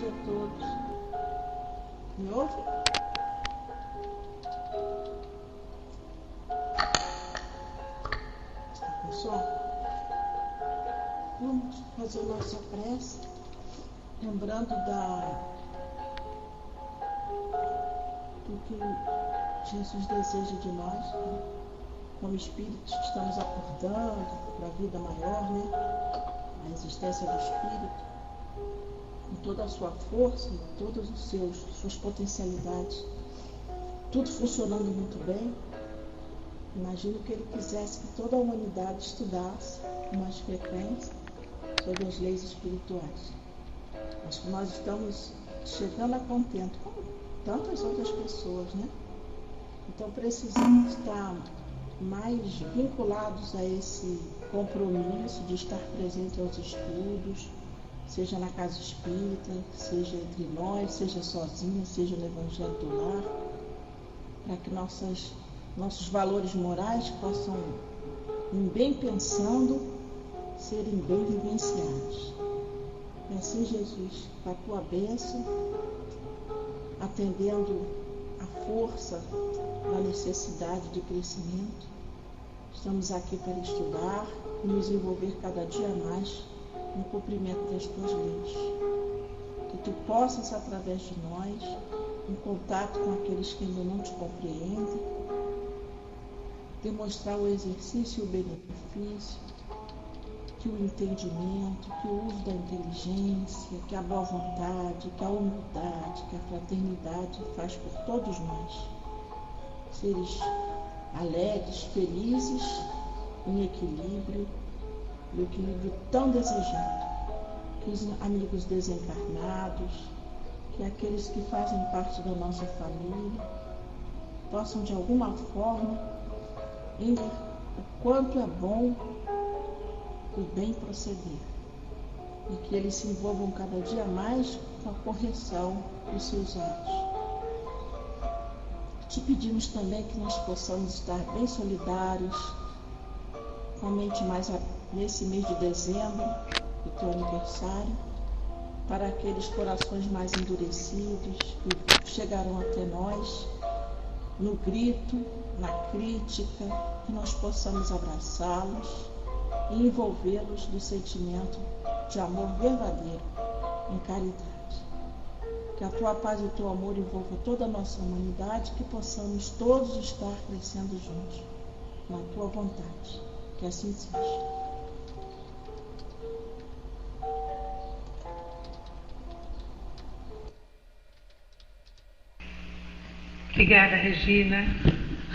a todos. Me ouve? Está com sono? Vamos fazer nossa prece, lembrando do que Jesus deseja de nós, né? Como espíritos que estamos acordando para a vida maior, né? A existência do espírito, com toda a sua força e todas suas potencialidades, tudo funcionando muito bem. Imagino que ele quisesse que toda a humanidade estudasse com mais frequência sobre as leis espirituais. Acho que nós estamos chegando a contento, como tantas outras pessoas, né? Então precisamos estar mais vinculados a esse compromisso de estar presente aos estudos, seja na casa espírita, seja entre nós, seja sozinho, seja no Evangelho do Lar, para que nossos valores morais possam, em bem pensando, serem bem vivenciados. E assim, Jesus, com a tua bênção, atendendo a força da necessidade de crescimento, estamos aqui para estudar e nos envolver cada dia mais no cumprimento das tuas leis. Que tu possas, através de nós, em contato com aqueles que ainda não te compreendem, demonstrar o exercício e o benefício, que o entendimento, que o uso da inteligência, que a boa vontade, que a humildade, que a fraternidade faz por todos nós. Seres alegres, felizes, em equilíbrio, e o equilíbrio tão desejado, que os amigos desencarnados, que aqueles que fazem parte da nossa família, possam de alguma forma entender o quanto é bom o bem proceder, e que eles se envolvam cada dia mais com a correção dos seus atos. Te pedimos também que nós possamos estar bem solidários, somente mais nesse mês de dezembro, do teu aniversário, para aqueles corações mais endurecidos que chegarão até nós, no grito, na crítica, que nós possamos abraçá-los e envolvê-los do sentimento de amor verdadeiro, em caridade. Que a tua paz e o teu amor envolvam toda a nossa humanidade, que possamos todos estar crescendo juntos, na tua vontade. Que assim seja. Obrigada, Regina,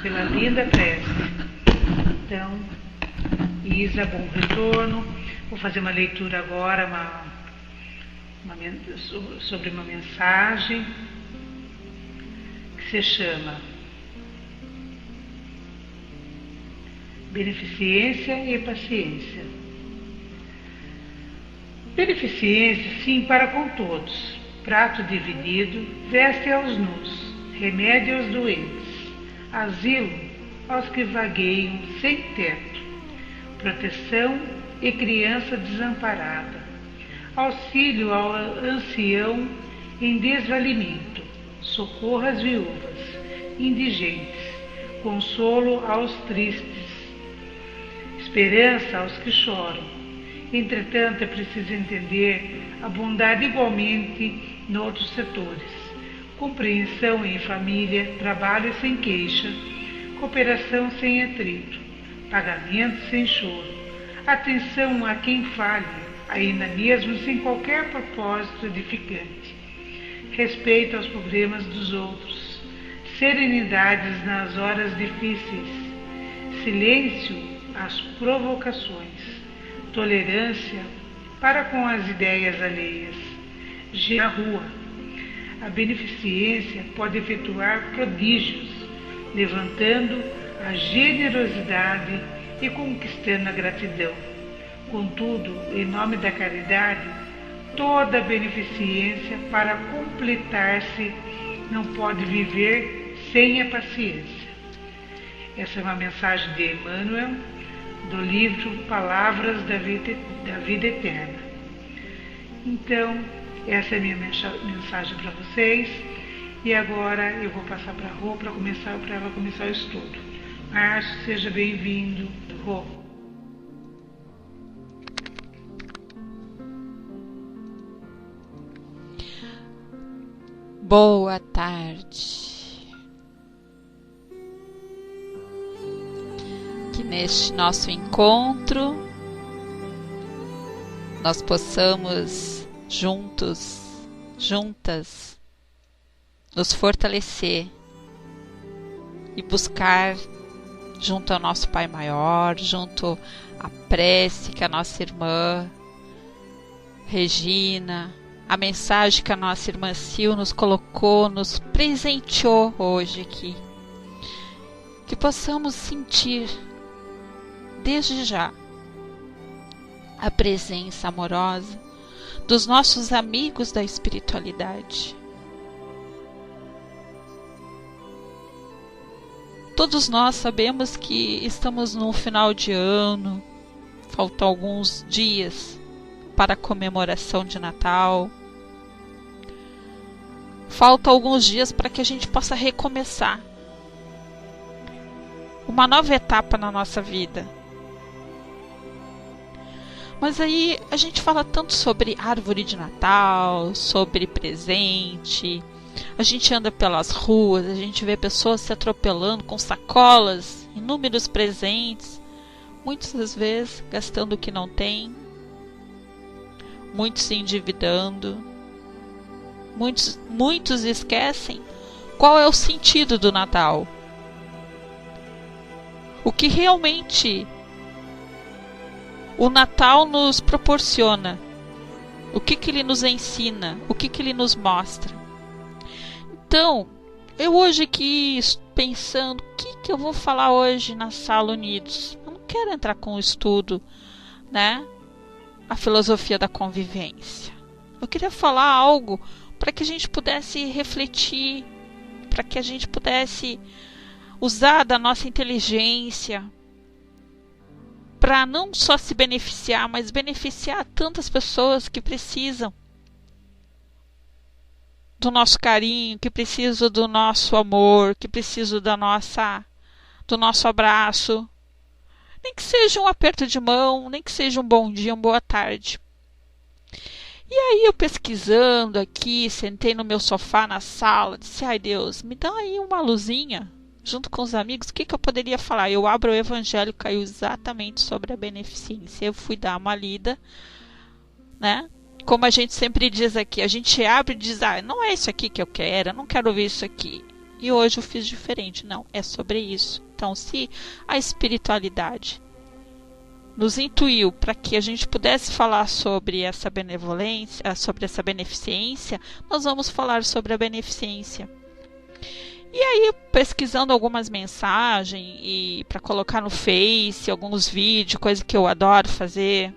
pela linda prece. Então, Isa, bom retorno. Vou fazer uma leitura agora sobre uma mensagem que se chama Beneficência e Paciência. Beneficência, sim, para com todos. Prato dividido, veste aos nus, remédio aos doentes, asilo aos que vagueiam sem teto, proteção e criança desamparada, auxílio ao ancião em desvalimento, socorro às viúvas, indigentes, consolo aos tristes, esperança aos que choram. Entretanto, é preciso entender a bondade igualmente em outros setores. Compreensão em família, trabalho sem queixa, cooperação sem atrito, pagamento sem choro, atenção a quem falha, ainda mesmo sem qualquer propósito edificante, respeito aos problemas dos outros, serenidades nas horas difíceis, silêncio às provocações, tolerância para com as ideias alheias. Na rua, a beneficência pode efetuar prodígios, levantando a generosidade e conquistando a gratidão. Contudo, em nome da caridade, toda beneficência, para completar-se, não pode viver sem a paciência. Essa é uma mensagem de Emmanuel, do livro Palavras da Vida Eterna. Então, Essa é a minha mensagem para vocês. E agora eu vou passar para a Rô para ela começar o estudo. Márcio, seja bem-vindo. Rô. Boa tarde. Que neste nosso encontro nós possamos juntos, juntas, nos fortalecer e buscar junto ao nosso Pai Maior, junto à prece que a nossa irmã Regina, a mensagem que a nossa irmã Sil nos colocou, nos presenteou hoje aqui. Que possamos sentir, desde já, a presença amorosa dos nossos amigos da espiritualidade. Todos nós sabemos que estamos no final de ano, faltam alguns dias para a comemoração de Natal. Faltam alguns dias para que a gente possa recomeçar uma nova etapa na nossa vida. Mas aí a gente fala tanto sobre árvore de Natal, sobre presente. A gente anda pelas ruas, a gente vê pessoas se atropelando com sacolas, inúmeros presentes, muitas vezes gastando o que não tem, muitos se endividando, muitos esquecem qual é o sentido do Natal. O que realmente o Natal nos proporciona, o que ele nos ensina, o que ele nos mostra. Então, eu hoje aqui pensando, o que eu vou falar hoje na Sala Unidos? Eu não quero entrar com o estudo, né? A filosofia da convivência. Eu queria falar algo para que a gente pudesse refletir, para que a gente pudesse usar da nossa inteligência para não só se beneficiar, mas beneficiar tantas pessoas que precisam do nosso carinho, que precisam do nosso amor, que precisam do nosso abraço. Nem que seja um aperto de mão, nem que seja um bom dia, uma boa tarde. E aí eu pesquisando aqui, sentei no meu sofá na sala, disse, ai Deus, me dá aí uma luzinha, junto com os amigos, o que eu poderia falar? Eu abro o Evangelho, caiu exatamente sobre a beneficência. Eu fui dar uma lida, né? Como a gente sempre diz aqui, a gente abre e diz, não é isso aqui que eu quero, eu não quero ouvir isso aqui. E hoje eu fiz diferente, não, é sobre isso. Então, se a espiritualidade nos intuiu para que a gente pudesse falar sobre essa benevolência, sobre essa beneficência, nós vamos falar sobre a beneficência. E aí, pesquisando algumas mensagens e para colocar no Face, alguns vídeos, coisa que eu adoro fazer,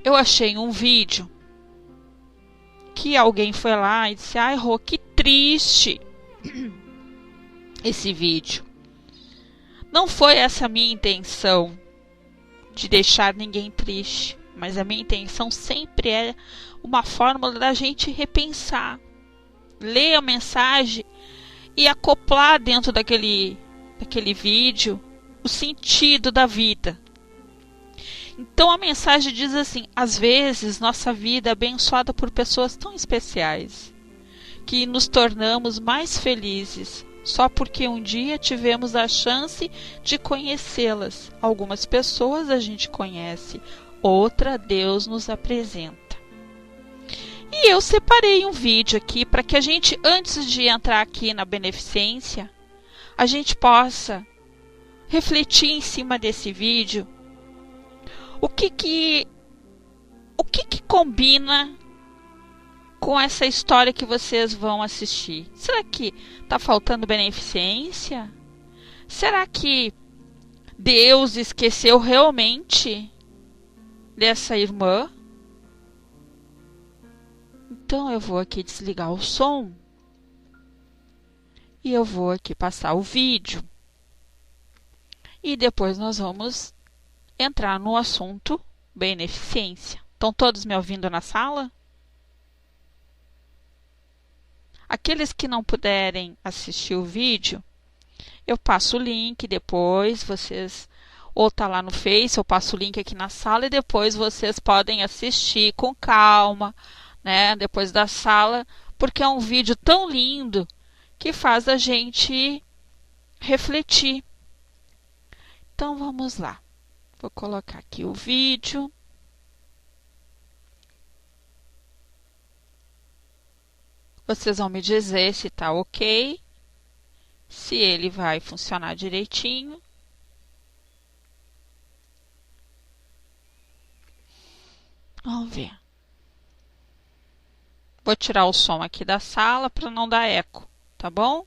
eu achei um vídeo que alguém foi lá e disse, ai Rô, que triste esse vídeo. Não foi essa a minha intenção de deixar ninguém triste, mas a minha intenção sempre é uma fórmula da gente repensar, ler a mensagem e acoplar dentro daquele vídeo o sentido da vida. Então a mensagem diz assim, às vezes nossa vida é abençoada por pessoas tão especiais que nos tornamos mais felizes só porque um dia tivemos a chance de conhecê-las. Algumas pessoas a gente conhece, outra Deus nos apresenta. E eu separei um vídeo aqui para que a gente, antes de entrar aqui na beneficência, a gente possa refletir em cima desse vídeo o que combina com essa história que vocês vão assistir. Será que está faltando beneficência? Será que Deus esqueceu realmente dessa irmã? Então eu vou aqui desligar o som e eu vou aqui passar o vídeo. E depois nós vamos entrar no assunto beneficência. Estão todos me ouvindo na sala? Aqueles que não puderem assistir o vídeo, eu passo o link depois, vocês ou tá lá no Face, eu passo o link aqui na sala e depois vocês podem assistir com calma, né? Depois da sala, porque é um vídeo tão lindo que faz a gente refletir. Então vamos lá. Vou colocar aqui o vídeo. Vocês vão me dizer se tá ok, se ele vai funcionar direitinho. Vamos ver. Vou tirar o som aqui da sala para não dar eco, tá bom?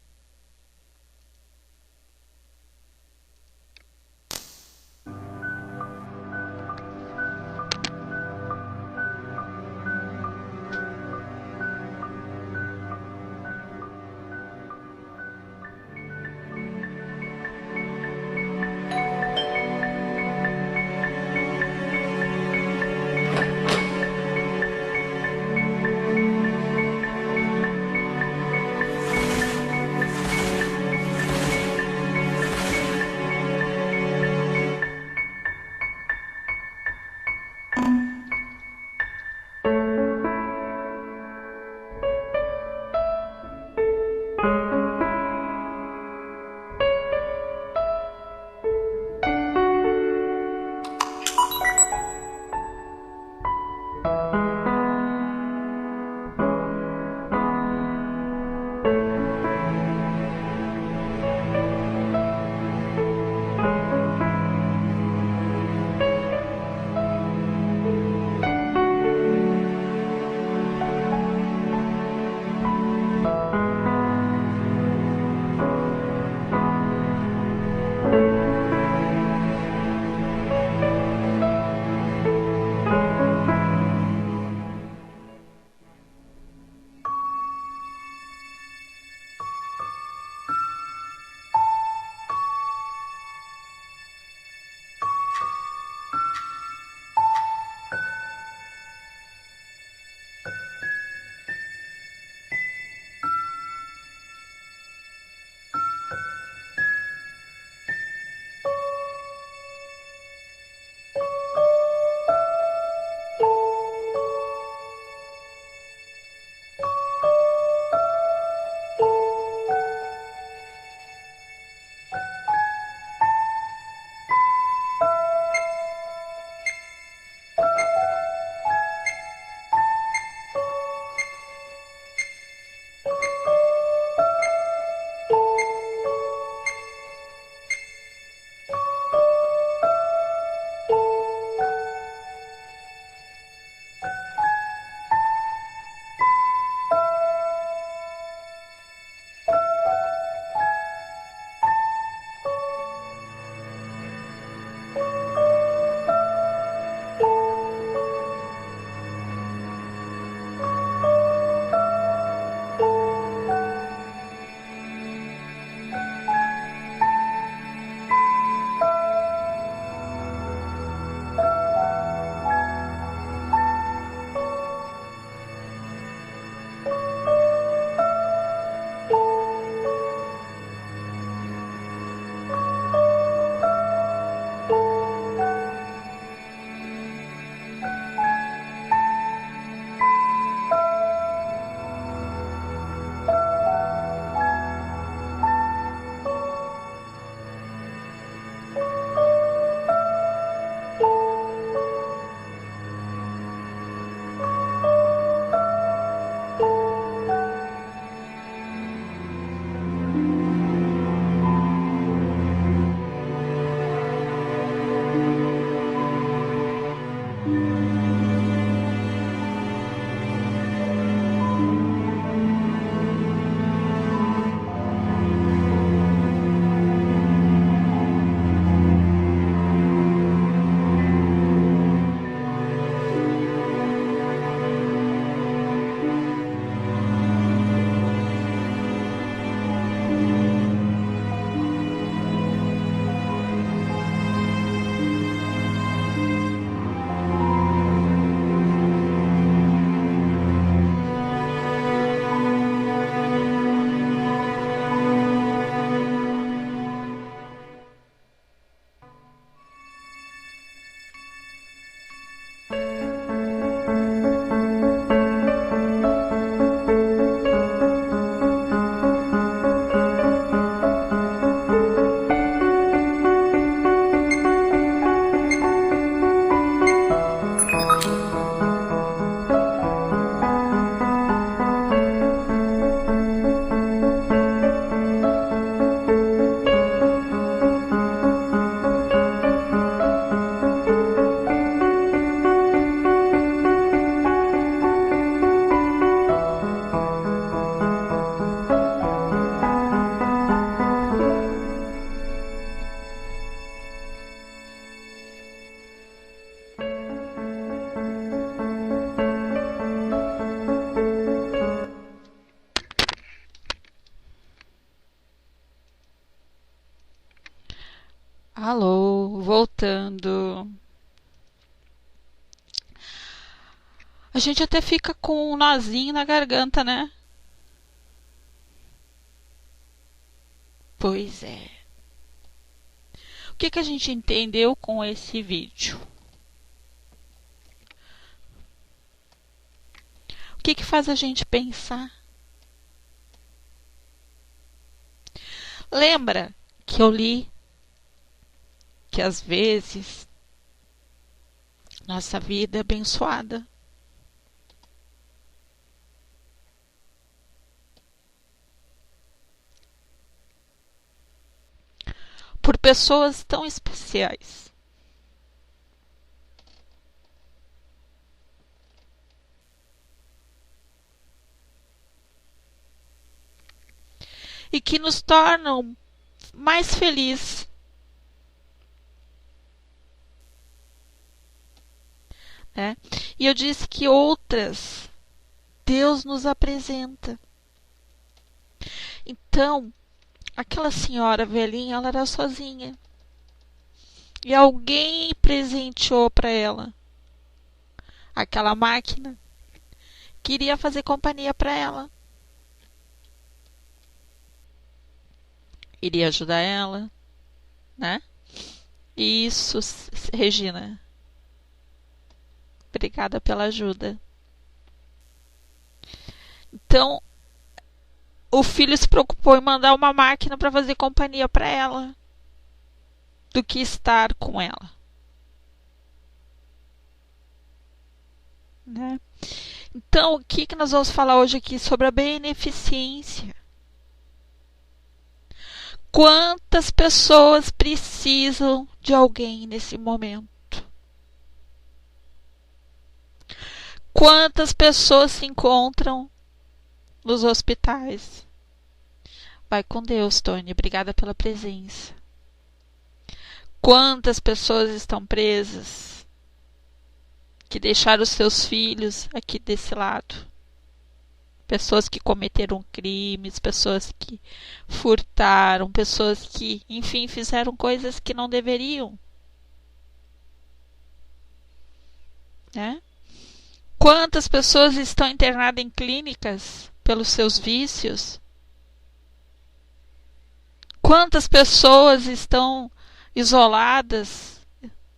A gente até fica com um nozinho na garganta, né? Pois é. O que a gente entendeu com esse vídeo? O que faz a gente pensar? Lembra que eu li que às vezes nossa vida é abençoada por pessoas tão especiais. E que nos tornam mais felizes. Né? E eu disse que outras Deus nos apresenta. Então, aquela senhora velhinha, ela era sozinha. E alguém presenteou para ela aquela máquina. Queria fazer companhia para ela. Iria ajudar ela, né? Isso, Regina. Obrigada pela ajuda. Então, o filho se preocupou em mandar uma máquina para fazer companhia para ela, do que estar com ela. Né? Então, o que nós vamos falar hoje aqui sobre a beneficência? Quantas pessoas precisam de alguém nesse momento? Quantas pessoas se encontram nos hospitais? Vai com Deus, Tony. Obrigada pela presença. Quantas pessoas estão presas que deixaram os seus filhos aqui desse lado? Pessoas que cometeram crimes, pessoas que furtaram, pessoas que, enfim, fizeram coisas que não deveriam. Né? Quantas pessoas estão internadas em clínicas pelos seus vícios? Quantas pessoas estão isoladas,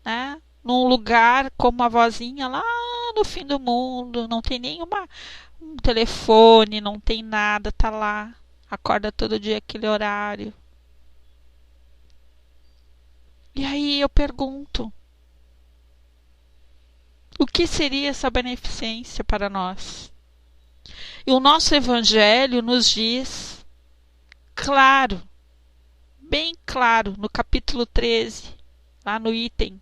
né, num lugar como a vozinha lá no fim do mundo, não tem nenhuma um telefone, não tem nada, tá lá, acorda todo dia aquele horário. E aí eu pergunto, o que seria essa beneficência para nós? E o nosso Evangelho nos diz, claro, bem claro, no capítulo 13, lá no item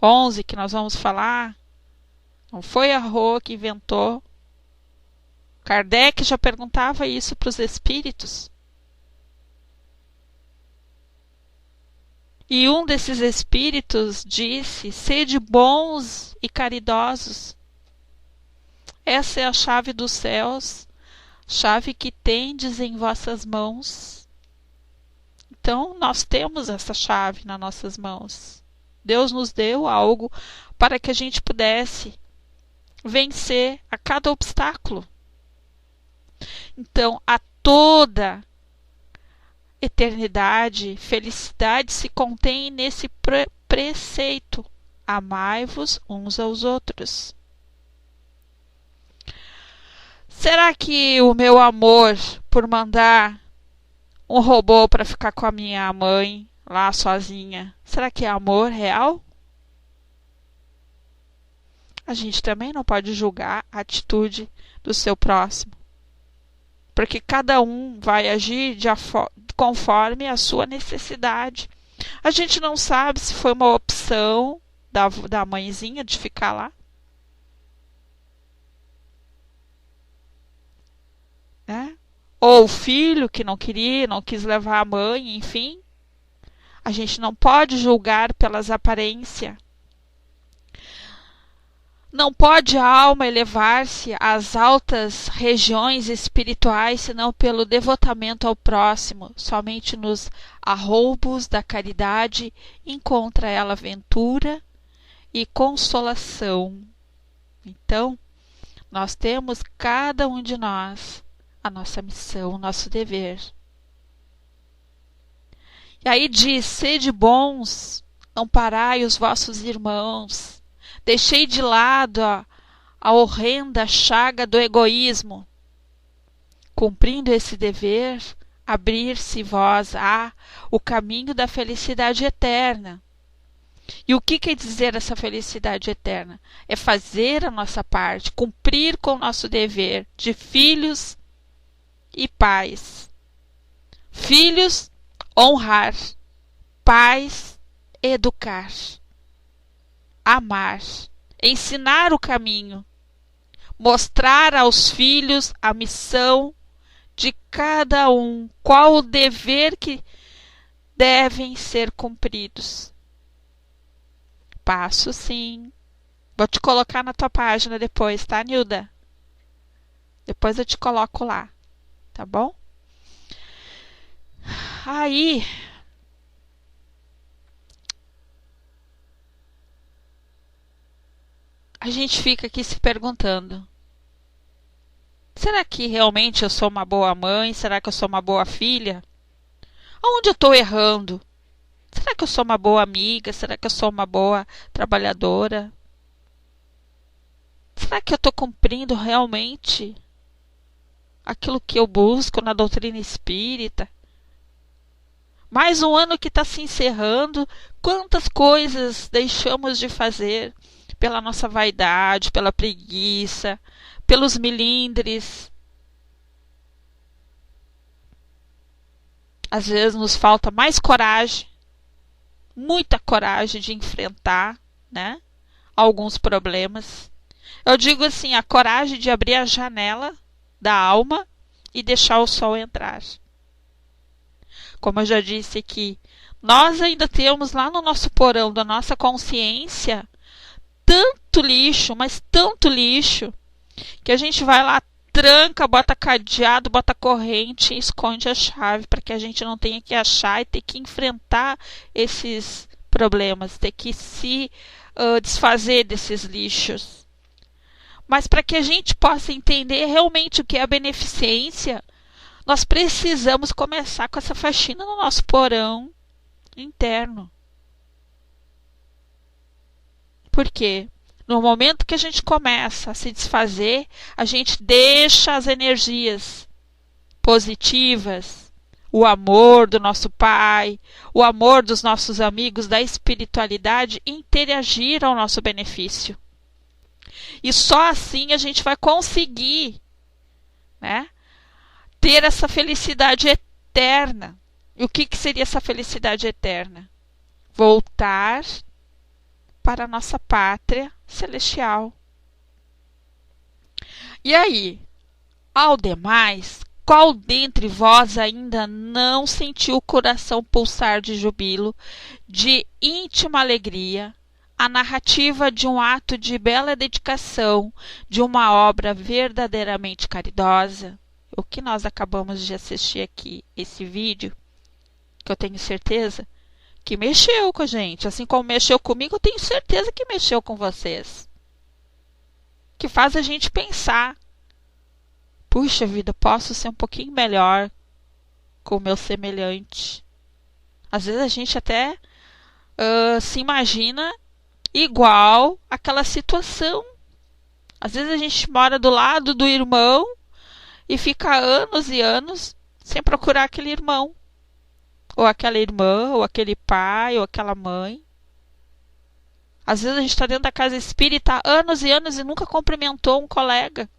11 que nós vamos falar, não foi a Rô que inventou. Kardec já perguntava isso para os espíritos. E um desses espíritos disse: sede bons e caridosos. Essa é a chave dos céus, chave que tendes em vossas mãos. Então, nós temos essa chave nas nossas mãos. Deus nos deu algo para que a gente pudesse vencer a cada obstáculo. Então, a toda eternidade, felicidade se contém nesse preceito: amai-vos uns aos outros. Será que o meu amor por mandar um robô para ficar com a minha mãe lá sozinha, será que é amor real? A gente também não pode julgar a atitude do seu próximo, porque cada um vai agir conforme a sua necessidade. A gente não sabe se foi uma opção da mãezinha de ficar lá. Né? Ou o filho que não quis levar a mãe, enfim. A gente não pode julgar pelas aparências. Não pode a alma elevar-se às altas regiões espirituais, senão pelo devotamento ao próximo. Somente nos arroubos da caridade encontra ela ventura e consolação. Então, Nós temos, cada um de nós, a nossa missão, o nosso dever. E aí diz: sede bons, amparai os vossos irmãos. Deixei de lado a horrenda chaga do egoísmo. Cumprindo esse dever, abrir-se vós o caminho da felicidade eterna. E o que quer dizer essa felicidade eterna? É fazer a nossa parte, cumprir com o nosso dever de filhos e pais. Filhos, honrar. Pais, educar. Amar. Ensinar o caminho. Mostrar aos filhos a missão de cada um, qual o dever que devem ser cumpridos. Passo sim. Vou te colocar na tua página depois, tá, Nilda? Depois eu te coloco lá, tá bom? Aí, a gente fica aqui se perguntando: será que realmente eu sou uma boa mãe? Será que eu sou uma boa filha? Aonde eu estou errando? Será que eu sou uma boa amiga? Será que eu sou uma boa trabalhadora? Será que eu estou cumprindo realmente aquilo que eu busco na doutrina espírita? Mais um ano que está se encerrando, quantas coisas deixamos de fazer pela nossa vaidade, pela preguiça, pelos milindres. Às vezes nos falta mais coragem, muita coragem de enfrentar, né, alguns problemas. Eu digo assim, a coragem de abrir a janela da alma e deixar o sol entrar. Como eu já disse aqui, nós ainda temos lá no nosso porão da nossa consciência tanto lixo, mas tanto lixo, que a gente vai lá, tranca, bota cadeado, bota corrente e esconde a chave para que a gente não tenha que achar e ter que enfrentar esses problemas, ter que se desfazer desses lixos. Mas para que a gente possa entender realmente o que é a beneficência, nós precisamos começar com essa faxina no nosso porão interno. Por quê? No momento que a gente começa a se desfazer, a gente deixa as energias positivas, o amor do nosso Pai, o amor dos nossos amigos, da espiritualidade, interagir ao nosso benefício. E só assim a gente vai conseguir, né, ter essa felicidade eterna. E o que seria essa felicidade eterna? Voltar para a nossa pátria celestial. E aí, ao demais, qual dentre vós ainda não sentiu o coração pulsar de jubilo, de íntima alegria, a narrativa de um ato de bela dedicação, de uma obra verdadeiramente caridosa? O que nós acabamos de assistir aqui, esse vídeo, que eu tenho certeza que mexeu com a gente, assim como mexeu comigo, eu tenho certeza que mexeu com vocês. Que faz a gente pensar: puxa vida, posso ser um pouquinho melhor com o meu semelhante. Às vezes a gente até se imagina igual àquela situação. Às vezes a gente mora do lado do irmão e fica anos e anos sem procurar aquele irmão, ou aquela irmã, ou aquele pai, ou aquela mãe. Às vezes a gente está dentro da casa espírita há anos e anos e nunca cumprimentou um colega.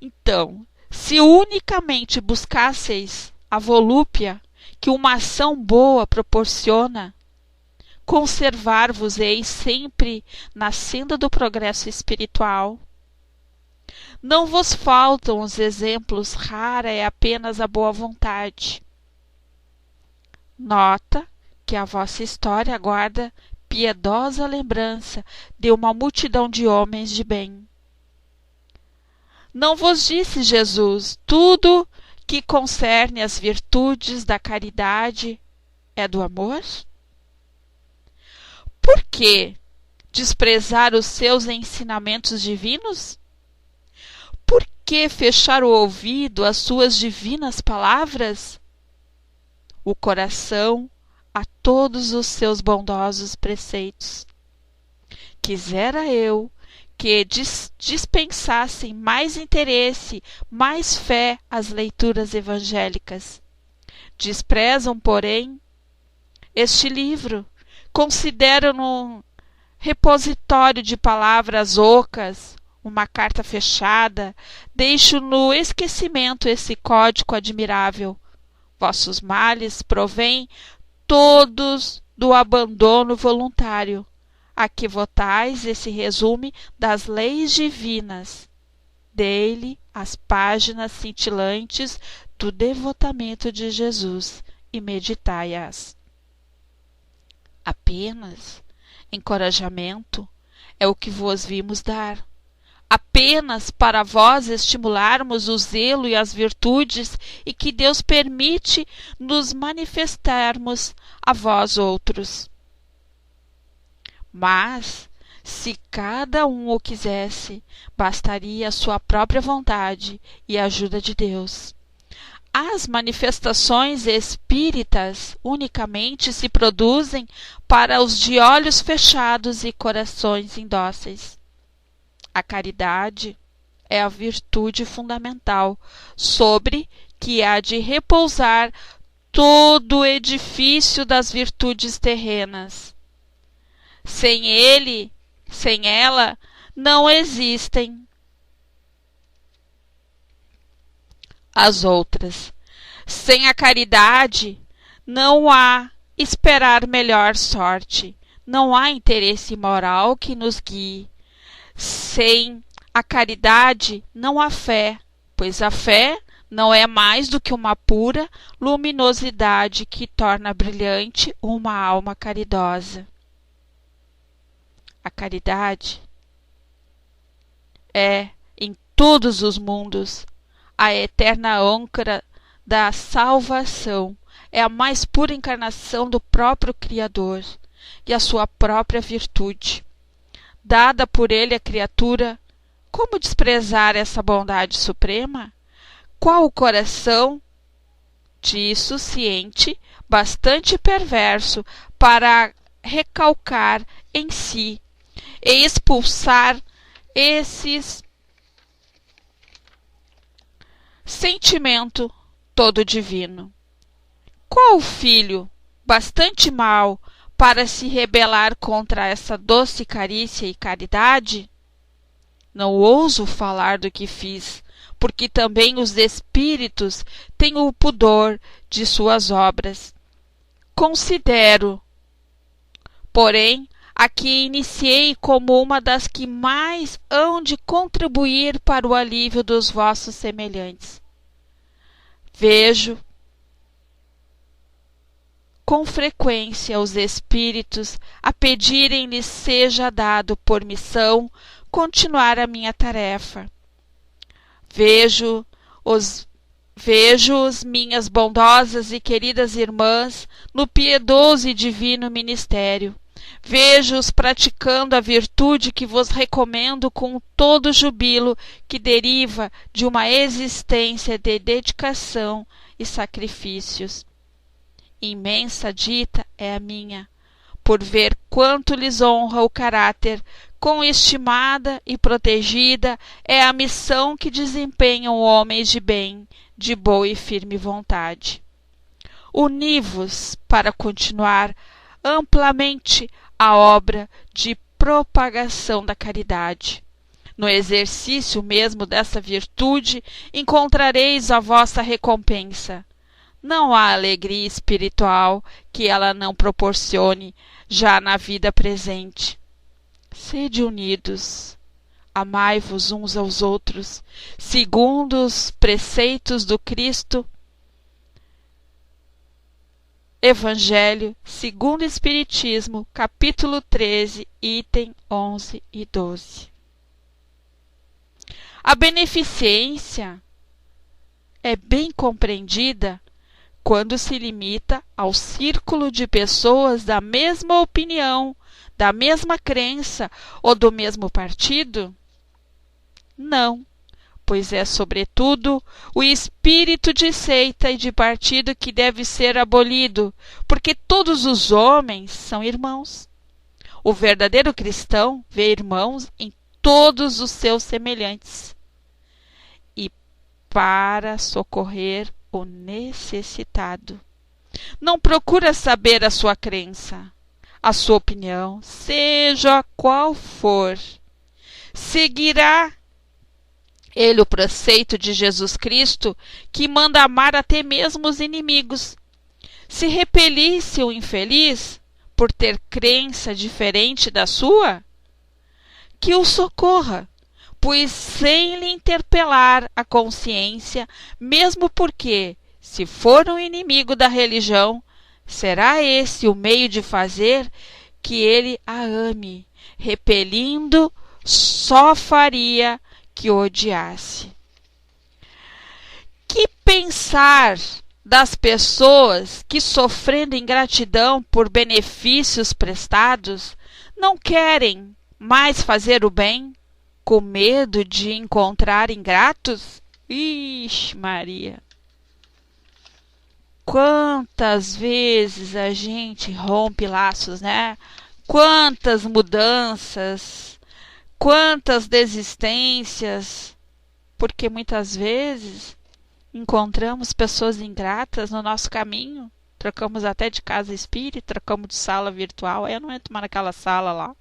Então, se unicamente buscasseis a volúpia que uma ação boa proporciona, conservar-vos-eis sempre na senda do progresso espiritual. Não vos faltam os exemplos, rara é apenas a boa vontade. Nota que a vossa história guarda piedosa lembrança de uma multidão de homens de bem. Não vos disse Jesus: tudo que concerne as virtudes da caridade é do amor? Por que desprezar os seus ensinamentos divinos? Por que fechar o ouvido às suas divinas palavras? O coração a todos os seus bondosos preceitos. Quisera eu que dispensassem mais interesse, mais fé às leituras evangélicas. Desprezam, porém, este livro, consideram-no um repositório de palavras ocas, uma carta fechada, deixo no esquecimento esse código admirável. Vossos males provêm todos do abandono voluntário, a que votais esse resume das leis divinas. Dei-lhe as páginas cintilantes do devotamento de Jesus e meditai-as. Apenas encorajamento é o que vos vimos dar. Apenas para vós estimularmos o zelo e as virtudes e que Deus permite nos manifestarmos a vós outros. Mas, se cada um o quisesse, bastaria a sua própria vontade e a ajuda de Deus. As manifestações espíritas unicamente se produzem para os de olhos fechados e corações indóceis. A caridade é a virtude fundamental sobre que há de repousar todo o edifício das virtudes terrenas. Sem ela, não existem as outras. Sem a caridade, não há esperar melhor sorte, não há interesse moral que nos guie. Sem a caridade, não há fé, pois a fé não é mais do que uma pura luminosidade que torna brilhante uma alma caridosa. A caridade é, em todos os mundos, a eterna âncora da salvação, é a mais pura encarnação do próprio Criador e a sua própria virtude. Dada por ele à criatura, como desprezar essa bondade suprema? Qual o coração disso ciente, bastante perverso, para recalcar em si e expulsar esses sentimento todo divino? Qual filho bastante mau para se rebelar contra essa doce carícia e caridade? Não ouso falar do que fiz, porque também os espíritos têm o pudor de suas obras. Considero, porém, a que iniciei como uma das que mais hão de contribuir para o alívio dos vossos semelhantes. Vejo com frequência os espíritos a pedirem-lhes seja dado por missão continuar a minha tarefa. Vejo-os minhas bondosas e queridas irmãs no piedoso e divino ministério. Vejo-os praticando a virtude que vos recomendo com todo o jubilo que deriva de uma existência de dedicação e sacrifícios. Imensa dita é a minha, por ver quanto lhes honra o caráter, quão estimada e protegida é a missão que desempenham homens de bem, de boa e firme vontade. Uni-vos para continuar amplamente a obra de propagação da caridade. No exercício mesmo dessa virtude encontrareis a vossa recompensa. Não há alegria espiritual que ela não proporcione já na vida presente. Sede unidos, amai-vos uns aos outros, segundo os preceitos do Cristo. Evangelho segundo o Espiritismo, capítulo 13, item 11 e 12. A beneficência é bem compreendida quando se limita ao círculo de pessoas da mesma opinião, da mesma crença ou do mesmo partido? Não, pois é, sobretudo, o espírito de seita e de partido que deve ser abolido, porque todos os homens são irmãos. O verdadeiro cristão vê irmãos em todos os seus semelhantes e para socorrer o necessitado. Não procura saber a sua crença, a sua opinião, seja qual for. Seguirá ele o preceito de Jesus Cristo, que manda amar até mesmo os inimigos. Se repelisse o infeliz por ter crença diferente da sua, que o socorra, pois sem lhe interpelar a consciência, mesmo porque, se for um inimigo da religião, será esse o meio de fazer que ele a ame, repelindo, só faria que odiasse. Que pensar das pessoas que, sofrendo ingratidão por benefícios prestados, não querem mais fazer o bem, com medo de encontrar ingratos? Ixi, Maria! Quantas vezes a gente rompe laços, né? Quantas mudanças, quantas desistências, porque muitas vezes encontramos pessoas ingratas no nosso caminho, trocamos até de casa espírita, trocamos de sala virtual, eu não entro mais naquela sala lá.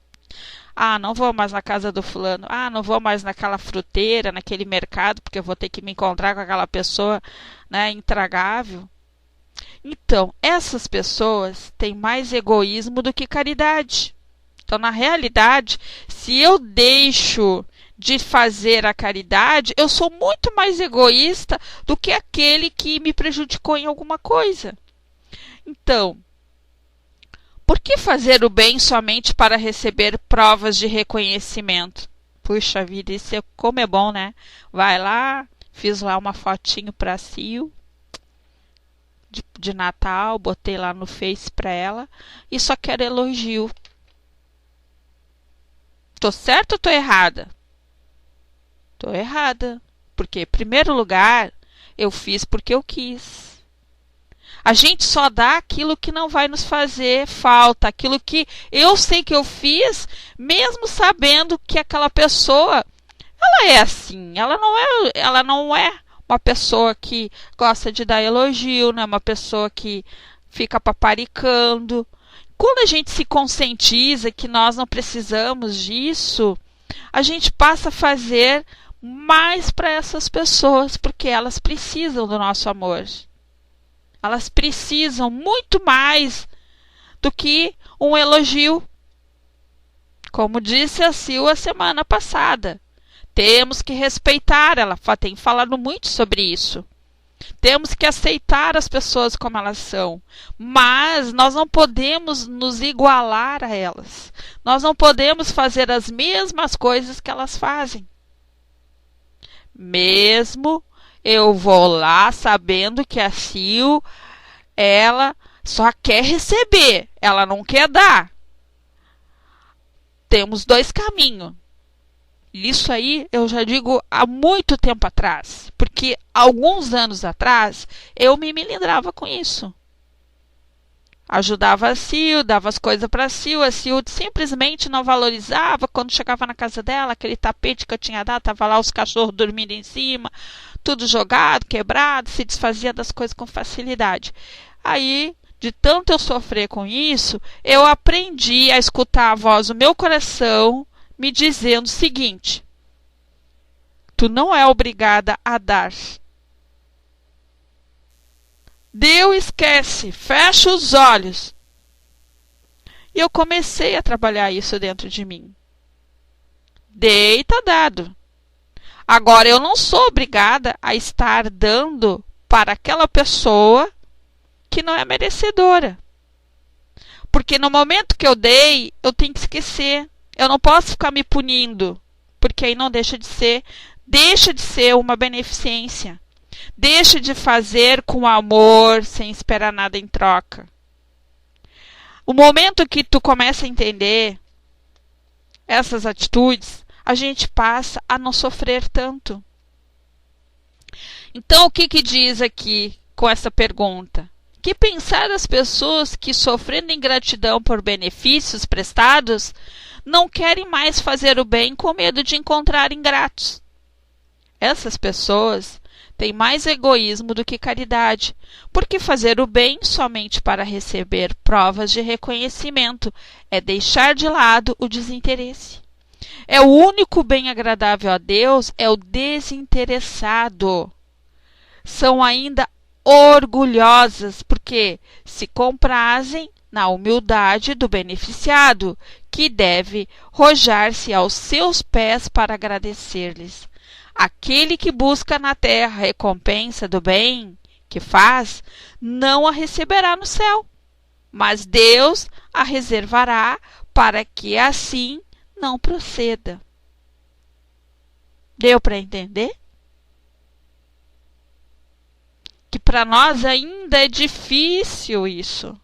Ah, não vou mais na casa do fulano, ah, não vou mais naquela fruteira, naquele mercado, porque eu vou ter que me encontrar com aquela pessoa, né, intragável. Então, essas pessoas têm mais egoísmo do que caridade. Então, na realidade, se eu deixo de fazer a caridade, eu sou muito mais egoísta do que aquele que me prejudicou em alguma coisa. Então, por que fazer o bem somente para receber provas de reconhecimento? Puxa vida, isso é como é bom, né? Vai lá, fiz lá uma fotinho para Sil de Natal, botei lá no Face para ela e só quero elogio. Tô certa ou tô errada? Tô errada. Porque, em primeiro lugar, eu fiz porque eu quis. A gente só dá aquilo que não vai nos fazer falta, aquilo que eu sei que eu fiz, mesmo sabendo que aquela pessoa, ela é assim, ela não é uma pessoa que gosta de dar elogio, não é uma pessoa que fica paparicando. Quando a gente se conscientiza que nós não precisamos disso, a gente passa a fazer mais para essas pessoas, porque elas precisam do nosso amor. Elas precisam muito mais do que um elogio. Como disse a Sil a semana passada, temos que respeitar, ela tem falado muito sobre isso. Temos que aceitar as pessoas como elas são, mas nós não podemos nos igualar a elas. Nós não podemos fazer as mesmas coisas que elas fazem. Mesmo eu vou lá sabendo que a Sil, ela só quer receber, ela não quer dar. Temos dois caminhos. Isso aí eu já digo há muito tempo atrás, porque alguns anos atrás eu me melindrava com isso. Ajudava a Sil, dava as coisas para a Sil simplesmente não valorizava. Quando chegava na casa dela, aquele tapete que eu tinha dado, estava lá os cachorros dormindo em cima, tudo jogado, quebrado, se desfazia das coisas com facilidade. Aí, de tanto eu sofrer com isso, eu aprendi a escutar a voz do meu coração me dizendo o seguinte: tu não é obrigada a dar. Deu, esquece, fecha os olhos. E eu comecei a trabalhar isso dentro de mim. Dei, tá dado. Agora, eu não sou obrigada a estar dando para aquela pessoa que não é merecedora. Porque no momento que eu dei, eu tenho que esquecer. Eu não posso ficar me punindo, porque aí não deixa de ser uma beneficência. Deixa de fazer com amor, sem esperar nada em troca. O momento que tu começa a entender essas atitudes, a gente passa a não sofrer tanto. Então, o que diz aqui com essa pergunta? Que pensar das pessoas que, sofrendo ingratidão por benefícios prestados, não querem mais fazer o bem com medo de encontrar ingratos. Essas pessoas têm mais egoísmo do que caridade, porque fazer o bem somente para receber provas de reconhecimento é deixar de lado o desinteresse. O único bem agradável a Deus é o desinteressado. São ainda orgulhosas, porque se comprazem na humildade do beneficiado, que deve rojar-se aos seus pés para agradecer-lhes. Aquele que busca na terra a recompensa do bem que faz, não a receberá no céu, mas Deus a reservará para que assim não proceda. Deu para entender? Que para nós ainda é difícil isso.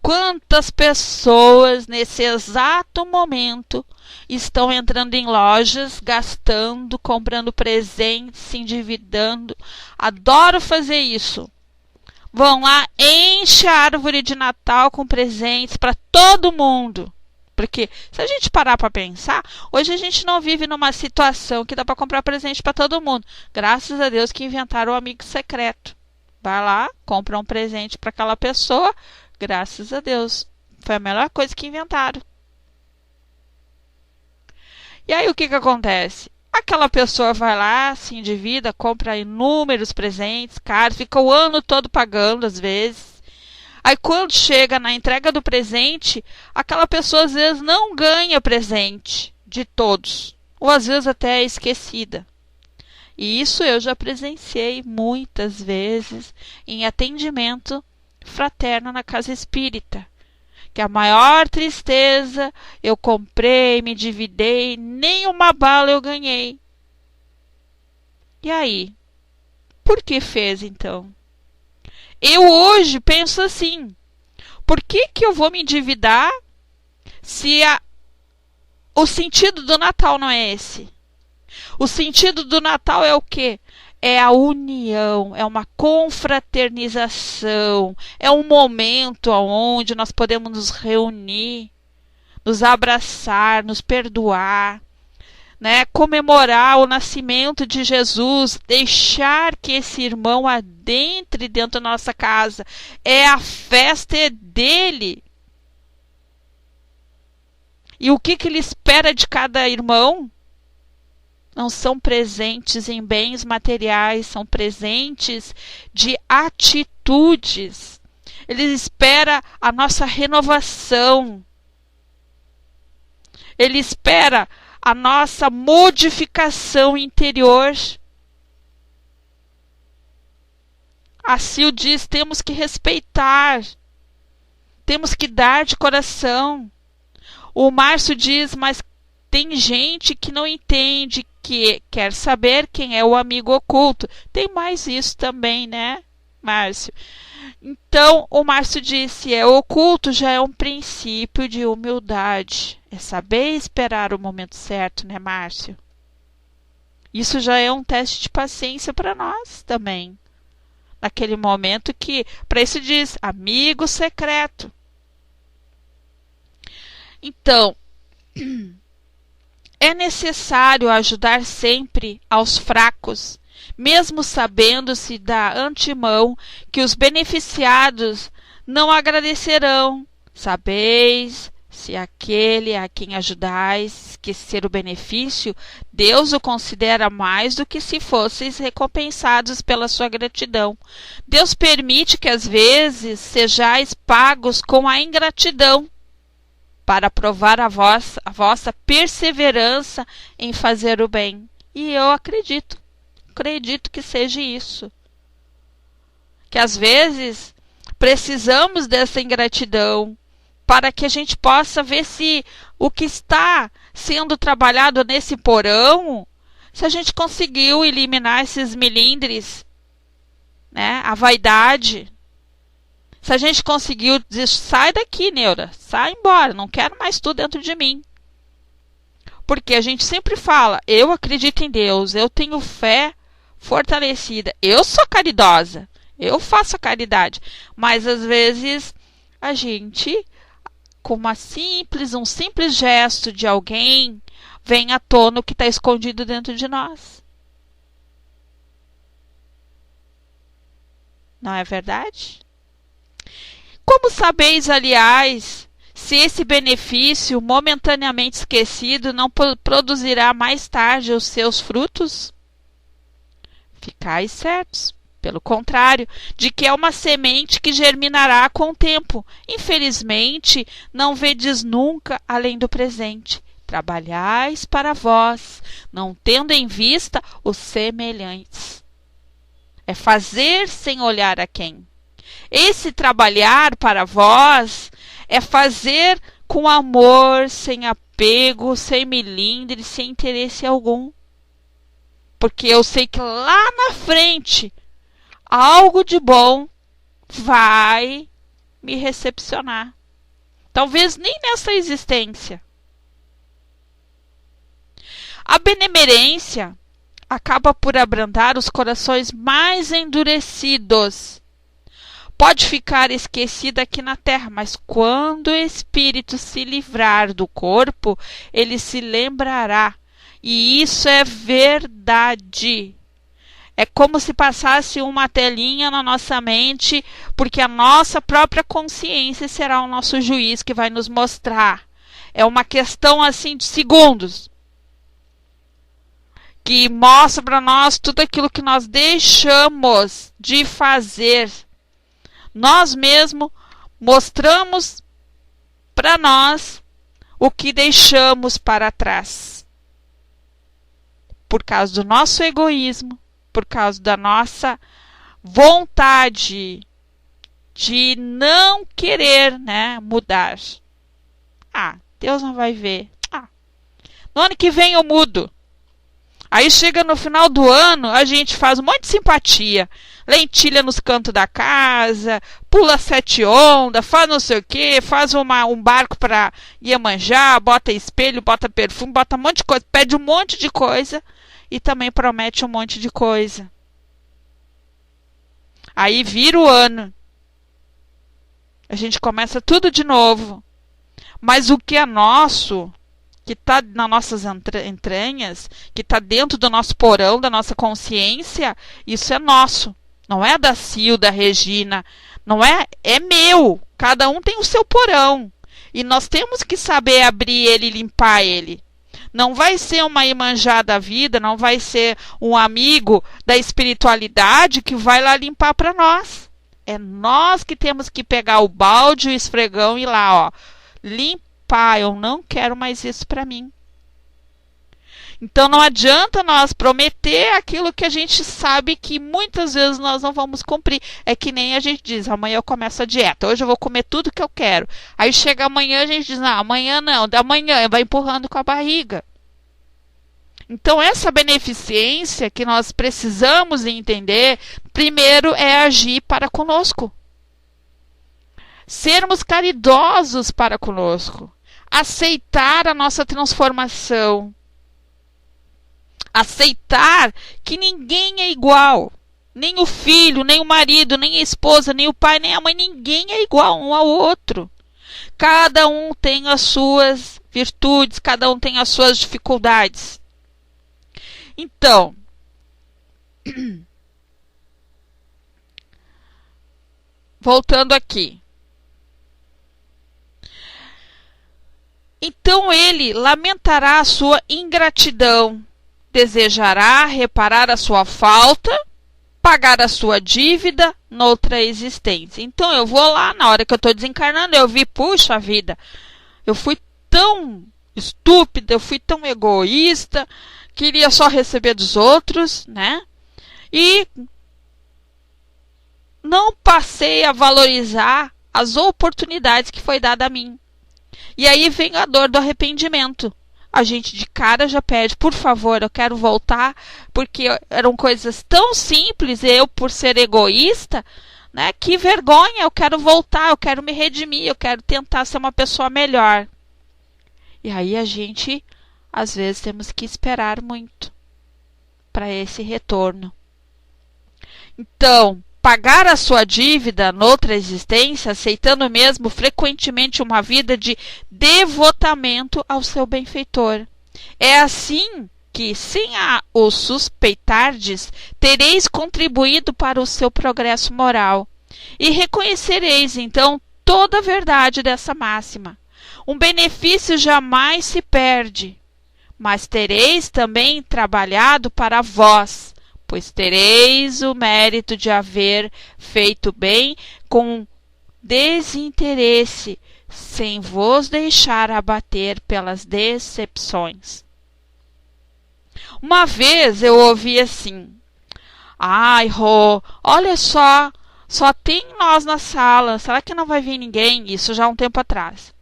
Quantas pessoas nesse exato momento estão entrando em lojas, gastando, comprando presentes, se endividando? Adoro fazer isso. Vão lá, enche a árvore de Natal com presentes para todo mundo. Porque se a gente parar para pensar, hoje a gente não vive numa situação que dá para comprar presente para todo mundo. Graças a Deus que inventaram o amigo secreto. Vai lá, compra um presente para aquela pessoa. Graças a Deus. Foi a melhor coisa que inventaram. E aí o que acontece? Aquela pessoa vai lá, se endivida, compra inúmeros presentes caros, fica o ano todo pagando às vezes. Aí quando chega na entrega do presente, aquela pessoa às vezes não ganha presente de todos. Ou às vezes até é esquecida. E isso eu já presenciei muitas vezes em atendimento fraterno na casa espírita. Que a maior tristeza, eu comprei, me endividei, nem uma bala eu ganhei. E aí? Por que fez então? Eu hoje penso assim, por que eu vou me endividar se o sentido do Natal não é esse? O sentido do Natal é o quê? É a união, é uma confraternização, é um momento onde nós podemos nos reunir, nos abraçar, nos perdoar, né? Comemorar o nascimento de Jesus, deixar que esse irmão adentre dentro da nossa casa. A festa é dele. E o que ele espera de cada irmão? Não são presentes em bens materiais, são presentes de atitudes. Ele espera a nossa renovação. Ele espera a nossa modificação interior. A Sil diz, temos que respeitar, temos que dar de coração. O Márcio diz, mas tem gente que não entende, que quer saber quem é o amigo oculto. Tem mais isso também, né, Márcio? Então, o Márcio disse, o oculto já é um princípio de humildade. É saber esperar o momento certo, né, Márcio? Isso já é um teste de paciência para nós também. Naquele momento que, para isso diz, amigo secreto. Então, é necessário ajudar sempre aos fracos, mesmo sabendo-se da antemão que os beneficiados não agradecerão. Sabeis, se aquele a quem ajudais esquecer o benefício, Deus o considera mais do que se fosseis recompensados pela sua gratidão. Deus permite que às vezes sejais pagos com a ingratidão, para provar a vossa perseverança em fazer o bem. E eu acredito que seja isso. Que às vezes precisamos dessa ingratidão para que a gente possa ver se o que está sendo trabalhado nesse porão, se a gente conseguiu eliminar esses melindres, né? A vaidade. Se a gente conseguiu dizer, sai daqui, neura, sai embora, não quero mais tu dentro de mim. Porque a gente sempre fala, eu acredito em Deus, eu tenho fé fortalecida, eu sou caridosa, eu faço a caridade. Mas às vezes a gente, com um simples gesto de alguém, vem à tona o que está escondido dentro de nós. Não é verdade? Como sabeis, aliás, se esse benefício momentaneamente esquecido não produzirá mais tarde os seus frutos? Ficais certos, pelo contrário, de que é uma semente que germinará com o tempo. Infelizmente, não vedes nunca além do presente. Trabalhais para vós, não tendo em vista os semelhantes. É fazer sem olhar a quem. Esse trabalhar para vós é fazer com amor, sem apego, sem melindre, sem interesse algum. Porque eu sei que lá na frente algo de bom vai me recepcionar. Talvez nem nessa existência. A benemerência acaba por abrandar os corações mais endurecidos. Pode ficar esquecida aqui na terra, mas quando o espírito se livrar do corpo, ele se lembrará. E isso é verdade. É como se passasse uma telinha na nossa mente, porque a nossa própria consciência será o nosso juiz que vai nos mostrar. É uma questão assim de segundos, que mostra para nós tudo aquilo que nós deixamos de fazer. Nós mesmos mostramos para nós o que deixamos para trás. Por causa do nosso egoísmo, por causa da nossa vontade de não querer, mudar. Deus não vai ver. No ano que vem eu mudo. Aí chega no final do ano, a gente faz um monte de simpatia. Lentilha nos cantos da casa, pula 7 ondas, faz não sei o que, faz um barco para Iemanjá, bota espelho, bota perfume, bota um monte de coisa, pede um monte de coisa e também promete um monte de coisa. Aí vira o ano. A gente começa tudo de novo. Mas o que é nosso, que está nas nossas entranhas, que está dentro do nosso porão, da nossa consciência, isso é nosso. Não é da Sil, da Regina, não é meu. Cada um tem o seu porão. E nós temos que saber abrir ele e limpar ele. Não vai ser uma Iemanjá da vida, não vai ser um amigo da espiritualidade que vai lá limpar para nós. É nós que temos que pegar o balde, o esfregão e ir lá, limpar. Eu não quero mais isso para mim. Então não adianta nós prometer aquilo que a gente sabe que muitas vezes nós não vamos cumprir. É que nem a gente diz, amanhã eu começo a dieta, hoje eu vou comer tudo que eu quero. Aí chega amanhã a gente diz, não, amanhã não, da manhã vai empurrando com a barriga. Então essa beneficência que nós precisamos entender, primeiro é agir para conosco. Sermos caridosos para conosco. Aceitar a nossa transformação. Aceitar que ninguém é igual. Nem o filho, nem o marido, nem a esposa, nem o pai, nem a mãe. Ninguém é igual um ao outro. Cada um tem as suas virtudes, cada um tem as suas dificuldades. Então, voltando aqui. Então ele lamentará a sua ingratidão, desejará reparar a sua falta, pagar a sua dívida noutra existência. Então eu vou lá, na hora que eu estou desencarnando, eu vi, puxa vida, eu fui tão estúpida, eu fui tão egoísta, queria só receber dos outros, E não passei a valorizar as oportunidades que foi dada a mim. E aí vem a dor do arrependimento. A gente de cara já pede, por favor, eu quero voltar, porque eram coisas tão simples, eu, por ser egoísta, né? Que vergonha, eu quero voltar, eu quero me redimir, eu quero tentar ser uma pessoa melhor. E aí a gente, às vezes, temos que esperar muito para esse retorno. Então, pagar a sua dívida noutra existência, aceitando mesmo frequentemente uma vida de devotamento ao seu benfeitor. É assim que, sem o suspeitardes, tereis contribuído para o seu progresso moral. E reconhecereis, então, toda a verdade dessa máxima. Um benefício jamais se perde, mas tereis também trabalhado para vós, pois tereis o mérito de haver feito bem com desinteresse, sem vos deixar abater pelas decepções. Uma vez eu ouvi assim: ai, Rô, olha só tem nós na sala, será que não vai vir ninguém? Isso já há um tempo atrás.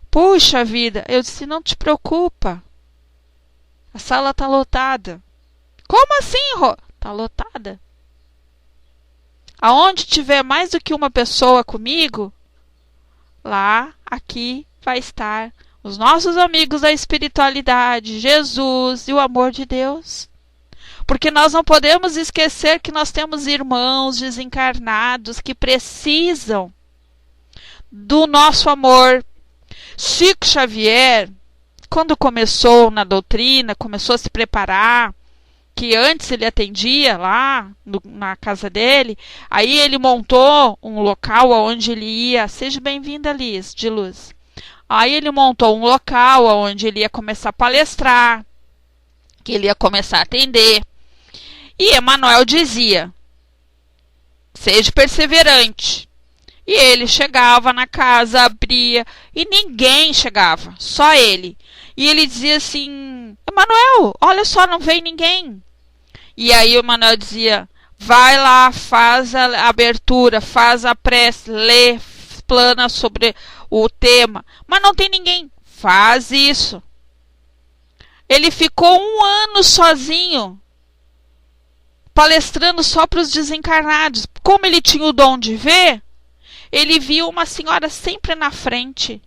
Puxa vida, eu disse, não te preocupa, a sala está lotada. Como assim, Rô? Está lotada. Aonde tiver mais do que uma pessoa comigo, lá, aqui vai estar os nossos amigos da espiritualidade, Jesus e o amor de Deus. Porque nós não podemos esquecer que nós temos irmãos desencarnados que precisam do nosso amor. Chico Xavier, quando começou na doutrina, começou a se preparar, que antes ele atendia lá na casa dele, aí ele montou um local onde ele ia, seja bem-vinda, Liz, de luz. Aí ele montou um local onde ele ia começar a palestrar, que ele ia começar a atender. E Emmanuel dizia, seja perseverante. E ele chegava na casa, abria, e ninguém chegava, só ele. E ele dizia assim, Emmanuel, olha só, não veio ninguém. E aí o Emmanuel dizia, vai lá, faz a abertura, faz a prece, lê, plana sobre o tema. Mas não tem ninguém, faz isso. Ele ficou 1 ano sozinho, palestrando só para os desencarnados. Como ele tinha o dom de ver, ele viu uma senhora sempre na frente,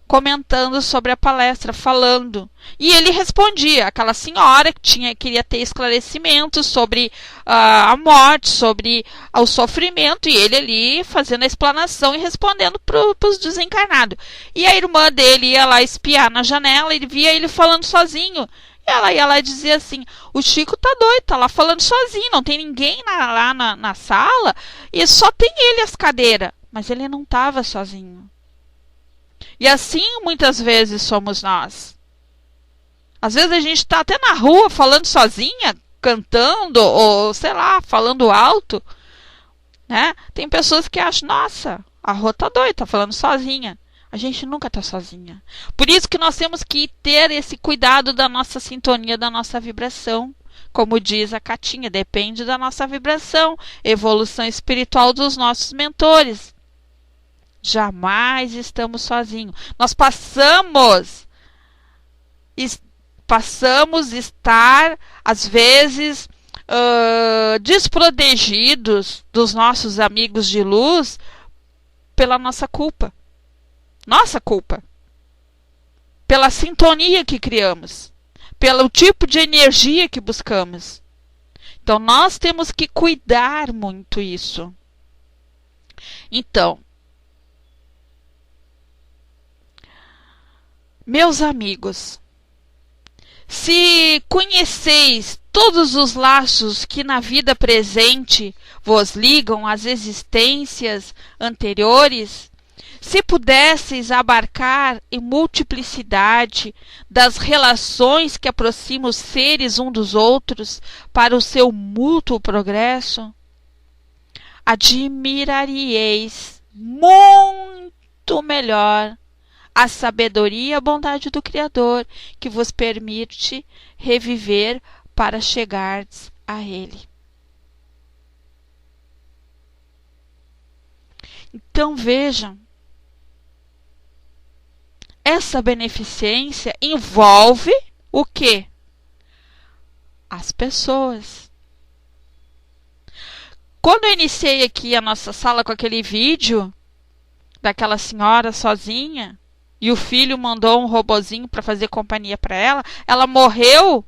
comentando sobre a palestra, falando. E ele respondia, aquela senhora que queria ter esclarecimento sobre a morte, sobre o sofrimento, e ele ali fazendo a explanação e respondendo para os desencarnados. E a irmã dele ia lá espiar na janela, ele via ele falando sozinho. E ela ia lá e dizia assim, o Chico tá doido, tá lá falando sozinho, não tem ninguém lá na sala, e só tem ele as cadeiras. Mas ele não estava sozinho. E assim muitas vezes somos nós. Às vezes a gente está até na rua falando sozinha, cantando, ou sei lá, falando alto, né? Tem pessoas que acham, nossa, a Rô tá doida, tá falando sozinha. A gente nunca está sozinha. Por isso que nós temos que ter esse cuidado da nossa sintonia, da nossa vibração. Como diz a Catinha, depende da nossa vibração, evolução espiritual dos nossos mentores. Jamais estamos sozinhos. Nós passamos estar, às vezes, desprotegidos dos nossos amigos de luz pela nossa culpa. Nossa culpa, pela sintonia que criamos, pelo tipo de energia que buscamos. Então, nós temos que cuidar muito isso. Então, meus amigos, se conheceis todos os laços que na vida presente vos ligam às existências anteriores, se pudesseis abarcar em multiplicidade das relações que aproximam os seres um dos outros para o seu mútuo progresso, admiraríeis muito melhor a sabedoria e a bondade do Criador que vos permite reviver para chegardes a Ele. Então vejam, essa beneficência envolve o quê? As pessoas. Quando eu iniciei aqui a nossa sala com aquele vídeo daquela senhora sozinha e o filho mandou um robozinho para fazer companhia para ela, ela morreu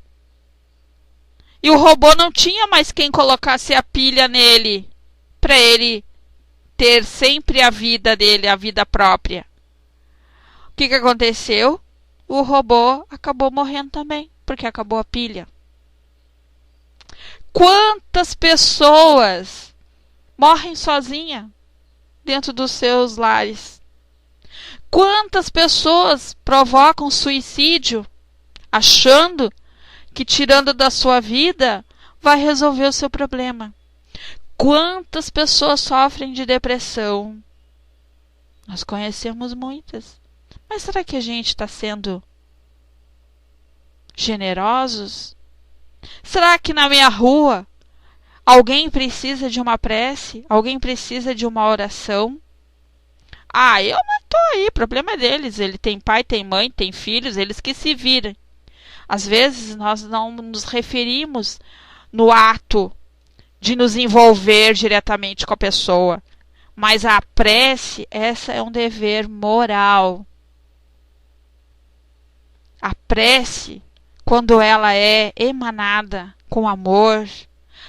e o robô não tinha mais quem colocasse a pilha nele para ele ter sempre a vida dele, a vida própria. O que aconteceu? O robô acabou morrendo também, porque acabou a pilha. Quantas pessoas morrem sozinhas dentro dos seus lares? Quantas pessoas provocam suicídio achando que tirando da sua vida vai resolver o seu problema? Quantas pessoas sofrem de depressão? Nós conhecemos muitas. Mas será que a gente está sendo generosos? Será que na minha rua alguém precisa de uma prece? Alguém precisa de uma oração? Ah, eu não estou aí, o problema é deles. Ele tem pai, tem mãe, tem filhos, eles que se virem. Às vezes nós não nos referimos no ato de nos envolver diretamente com a pessoa. Mas a prece, essa é um dever moral. A prece, quando ela é emanada com amor,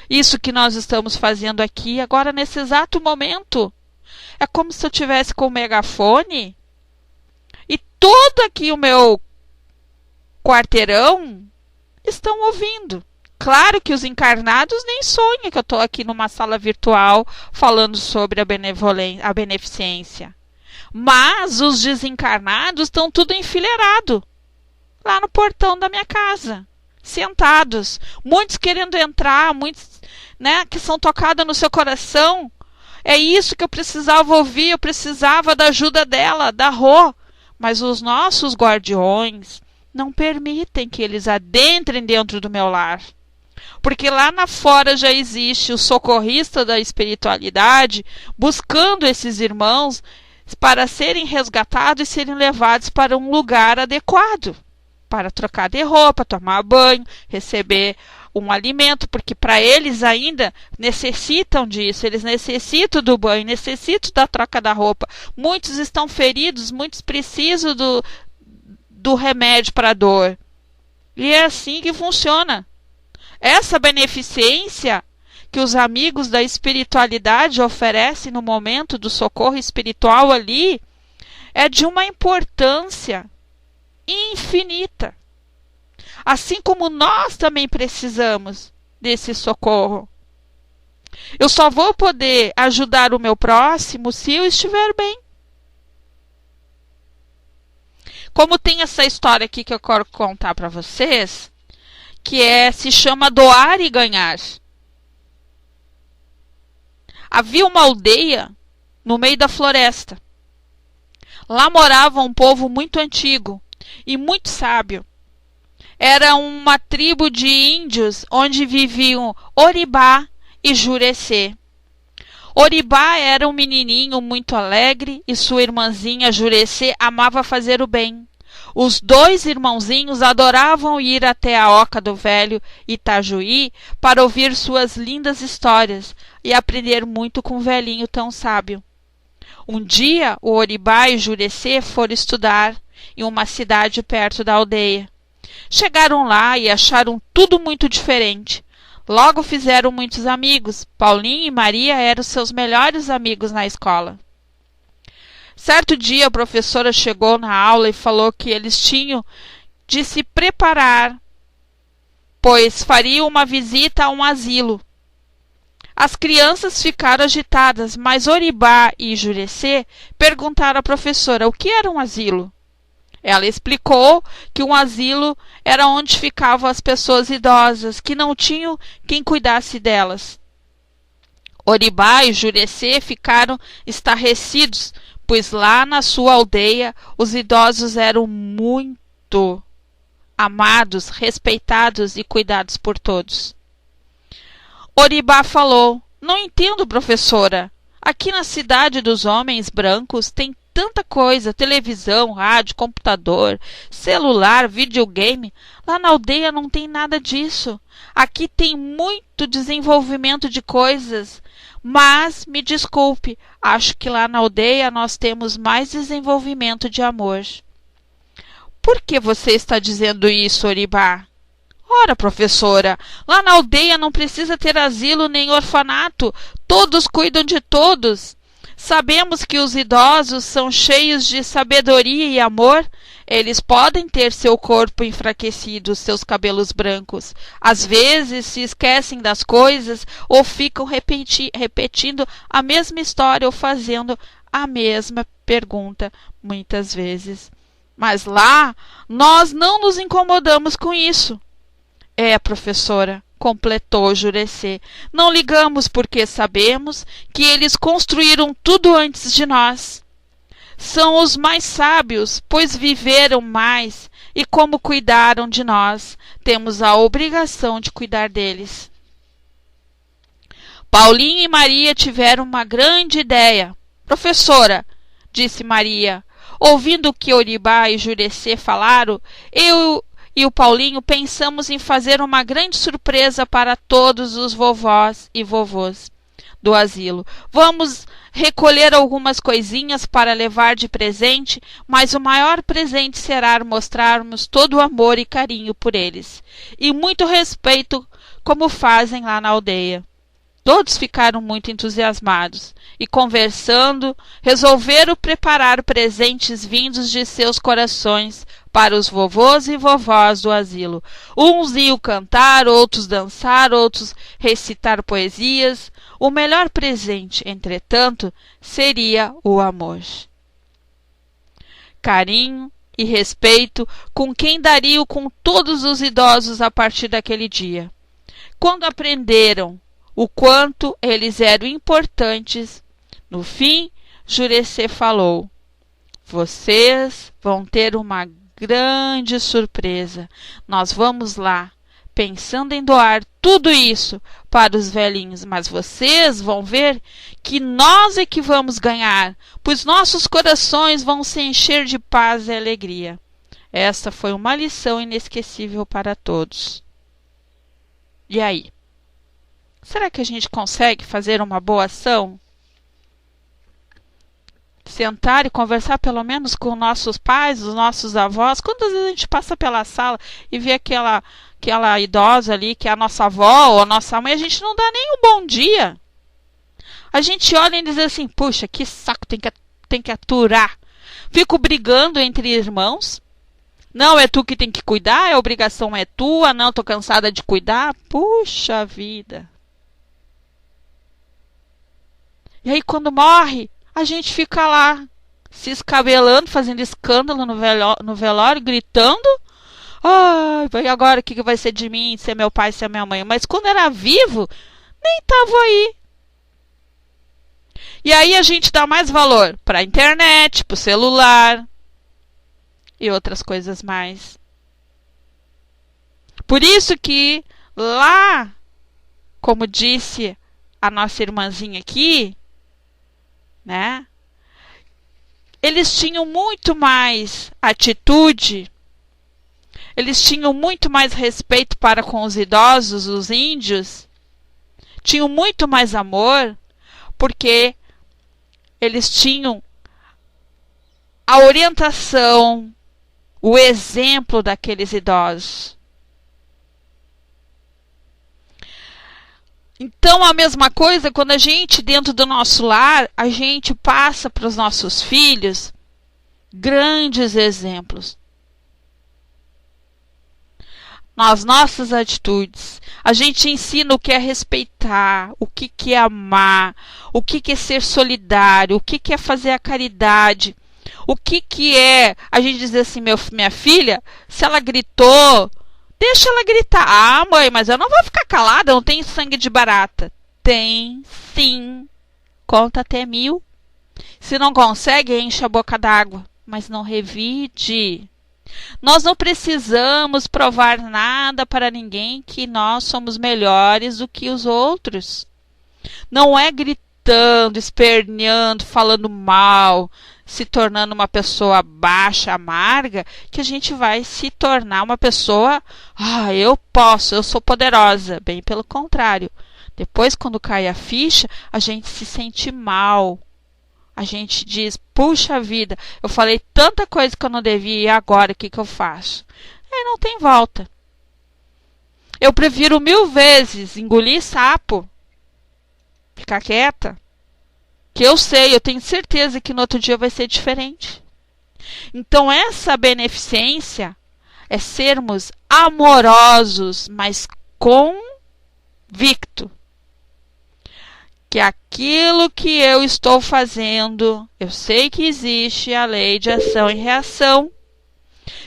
isso que nós estamos fazendo aqui agora nesse exato momento, é como se eu tivesse com o megafone e todo aqui o meu quarteirão estão ouvindo. Claro que os encarnados nem sonham que eu estou aqui numa sala virtual falando sobre a beneficência. Mas os desencarnados estão tudo enfileirado lá no portão da minha casa, sentados, muitos querendo entrar, muitos, que são tocados no seu coração. É isso que eu precisava ouvir, eu precisava da ajuda dela, da Rô. Mas os nossos guardiões não permitem que eles adentrem dentro do meu lar. Porque lá na fora já existe o socorrista da espiritualidade buscando esses irmãos para serem resgatados e serem levados para um lugar adequado, para trocar de roupa, tomar banho, receber um alimento, porque para eles ainda necessitam disso, eles necessitam do banho, necessitam da troca da roupa. Muitos estão feridos, muitos precisam do remédio para a dor. E é assim que funciona. Essa beneficência que os amigos da espiritualidade oferecem no momento do socorro espiritual ali é de uma importância infinita. Assim como nós também precisamos desse socorro. Eu só vou poder ajudar o meu próximo se eu estiver bem. Como tem essa história aqui que eu quero contar para vocês, que se chama Doar e Ganhar. Havia uma aldeia no meio da floresta. Lá morava um povo muito antigo e muito sábio. Era uma tribo de índios onde viviam Oribá e Jurecê. Oribá era um menininho muito alegre e sua irmãzinha Jurecê amava fazer o bem. Os dois irmãozinhos adoravam ir até a oca do velho Itajuí para ouvir suas lindas histórias e aprender muito com o velhinho tão sábio. Um dia, o Oribá e Jurecê foram estudar em uma cidade perto da aldeia. Chegaram lá e acharam tudo muito diferente. Logo fizeram muitos amigos. Paulinho e Maria eram seus melhores amigos na escola. Certo dia a professora chegou na aula e falou que eles tinham de se preparar, pois fariam uma visita a um asilo. As crianças ficaram agitadas, mas Oribá e Jurecê perguntaram à professora o que era um asilo. Ela explicou que um asilo era onde ficavam as pessoas idosas, que não tinham quem cuidasse delas. Oribá e Jurecê ficaram estarrecidos, pois lá na sua aldeia os idosos eram muito amados, respeitados e cuidados por todos. Oribá falou: "Não entendo, professora. Aqui na cidade dos homens brancos tem tanta coisa, televisão, rádio, computador, celular, videogame. Lá na aldeia não tem nada disso. Aqui tem muito desenvolvimento de coisas, mas, me desculpe, acho que lá na aldeia nós temos mais desenvolvimento de amor. Por que você está dizendo isso, Oribá? Ora, professora, lá na aldeia não precisa ter asilo nem orfanato. Todos cuidam de todos. Sabemos que os idosos são cheios de sabedoria e amor. Eles podem ter seu corpo enfraquecido, seus cabelos brancos. Às vezes se esquecem das coisas ou ficam repetindo a mesma história ou fazendo a mesma pergunta muitas vezes. Mas lá nós não nos incomodamos com isso. É, professora, completou Jurecê. Não ligamos porque sabemos que eles construíram tudo antes de nós. São os mais sábios, pois viveram mais, e como cuidaram de nós, temos a obrigação de cuidar deles. Paulinho e Maria tiveram uma grande ideia. Professora, disse Maria, ouvindo o que Oribá e Jurecê falaram, eu e o Paulinho pensamos em fazer uma grande surpresa para todos os vovós e vovôs do asilo. Vamos recolher algumas coisinhas para levar de presente, mas o maior presente será mostrarmos todo o amor e carinho por eles, e muito respeito, como fazem lá na aldeia. Todos ficaram muito entusiasmados e, conversando, resolveram preparar presentes vindos de seus corações para os vovôs e vovós do asilo. Uns iam cantar, outros dançar, outros recitar poesias. O melhor presente, entretanto, seria o amor. Carinho e respeito com quem daria com todos os idosos a partir daquele dia. Quando aprenderam o quanto eles eram importantes, no fim, Jurecê falou: vocês vão ter uma grande surpresa. Nós vamos lá, pensando em doar tudo isso para os velhinhos, mas vocês vão ver que nós é que vamos ganhar, pois nossos corações vão se encher de paz e alegria. Esta foi uma lição inesquecível para todos. E aí? Será que a gente consegue fazer uma boa ação? Sentar e conversar pelo menos com nossos pais, os nossos avós. Quantas vezes a gente passa pela sala e vê aquela idosa ali, que é a nossa avó ou a nossa mãe, a gente não dá nem um bom dia. A gente olha e diz assim, puxa, que saco, tem que aturar. Fico brigando entre irmãos. Não, é tu que tem que cuidar, a obrigação é tua, não, tô cansada de cuidar. Puxa vida. E aí quando morre, a gente fica lá, se escabelando, fazendo escândalo no velório, gritando. Ai, e agora o que vai ser de mim, se é meu pai, se é minha mãe? Mas quando era vivo, nem estava aí. E aí a gente dá mais valor para a internet, para o celular e outras coisas mais. Por isso que lá, como disse a nossa irmãzinha aqui, né? Eles tinham muito mais atitude, eles tinham muito mais respeito para com os idosos, os índios, tinham muito mais amor, porque eles tinham a orientação, o exemplo daqueles idosos. Então, a mesma coisa, quando a gente, dentro do nosso lar, a gente passa para os nossos filhos grandes exemplos. Nas nossas atitudes, a gente ensina o que é respeitar, o que é amar, o que é ser solidário, o que é fazer a caridade, o que é a gente dizer assim, minha filha, se ela gritou, deixa ela gritar. Ah, mãe, mas eu não vou ficar calada, eu não tenho sangue de barata. Tem, sim. Conta até 1000. Se não consegue, enche a boca d'água. Mas não revide. Nós não precisamos provar nada para ninguém que nós somos melhores do que os outros. Não é gritando, esperneando, falando mal, se tornando uma pessoa baixa, amarga, que a gente vai se tornar uma pessoa, eu posso, eu sou poderosa. Bem pelo contrário. Depois, quando cai a ficha, a gente se sente mal. A gente diz, puxa vida, eu falei tanta coisa que eu não devia e agora o que eu faço? Não tem volta. Eu prefiro 1000 vezes engolir sapo, ficar quieta, que eu tenho certeza que no outro dia vai ser diferente. Então essa beneficência é sermos amorosos, mas convicto que aquilo que eu estou fazendo, eu sei que existe a lei de ação e reação.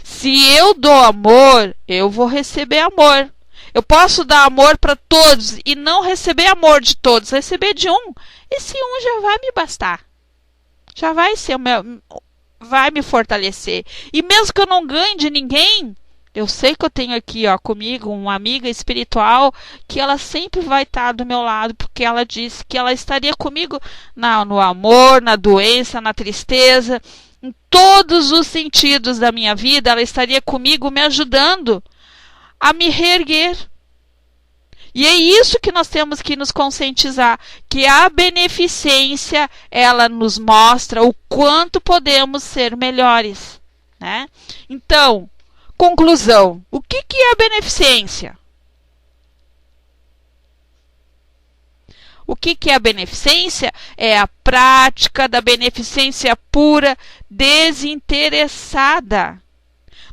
Se eu dou amor, eu vou receber amor. Eu posso dar amor para todos e não receber amor de todos, receber de um. Esse um já vai me bastar. Já vai ser vai me fortalecer. E mesmo que eu não ganhe de ninguém, eu sei que eu tenho aqui comigo uma amiga espiritual que ela sempre vai estar do meu lado, porque ela disse que ela estaria comigo no amor, na doença, na tristeza, em todos os sentidos da minha vida. Ela estaria comigo me ajudando a me reerguer. E é isso que nós temos que nos conscientizar, que a beneficência, ela nos mostra o quanto podemos ser melhores, né? Então, conclusão, o que é a beneficência? O que é a beneficência? É a prática da beneficência pura, desinteressada.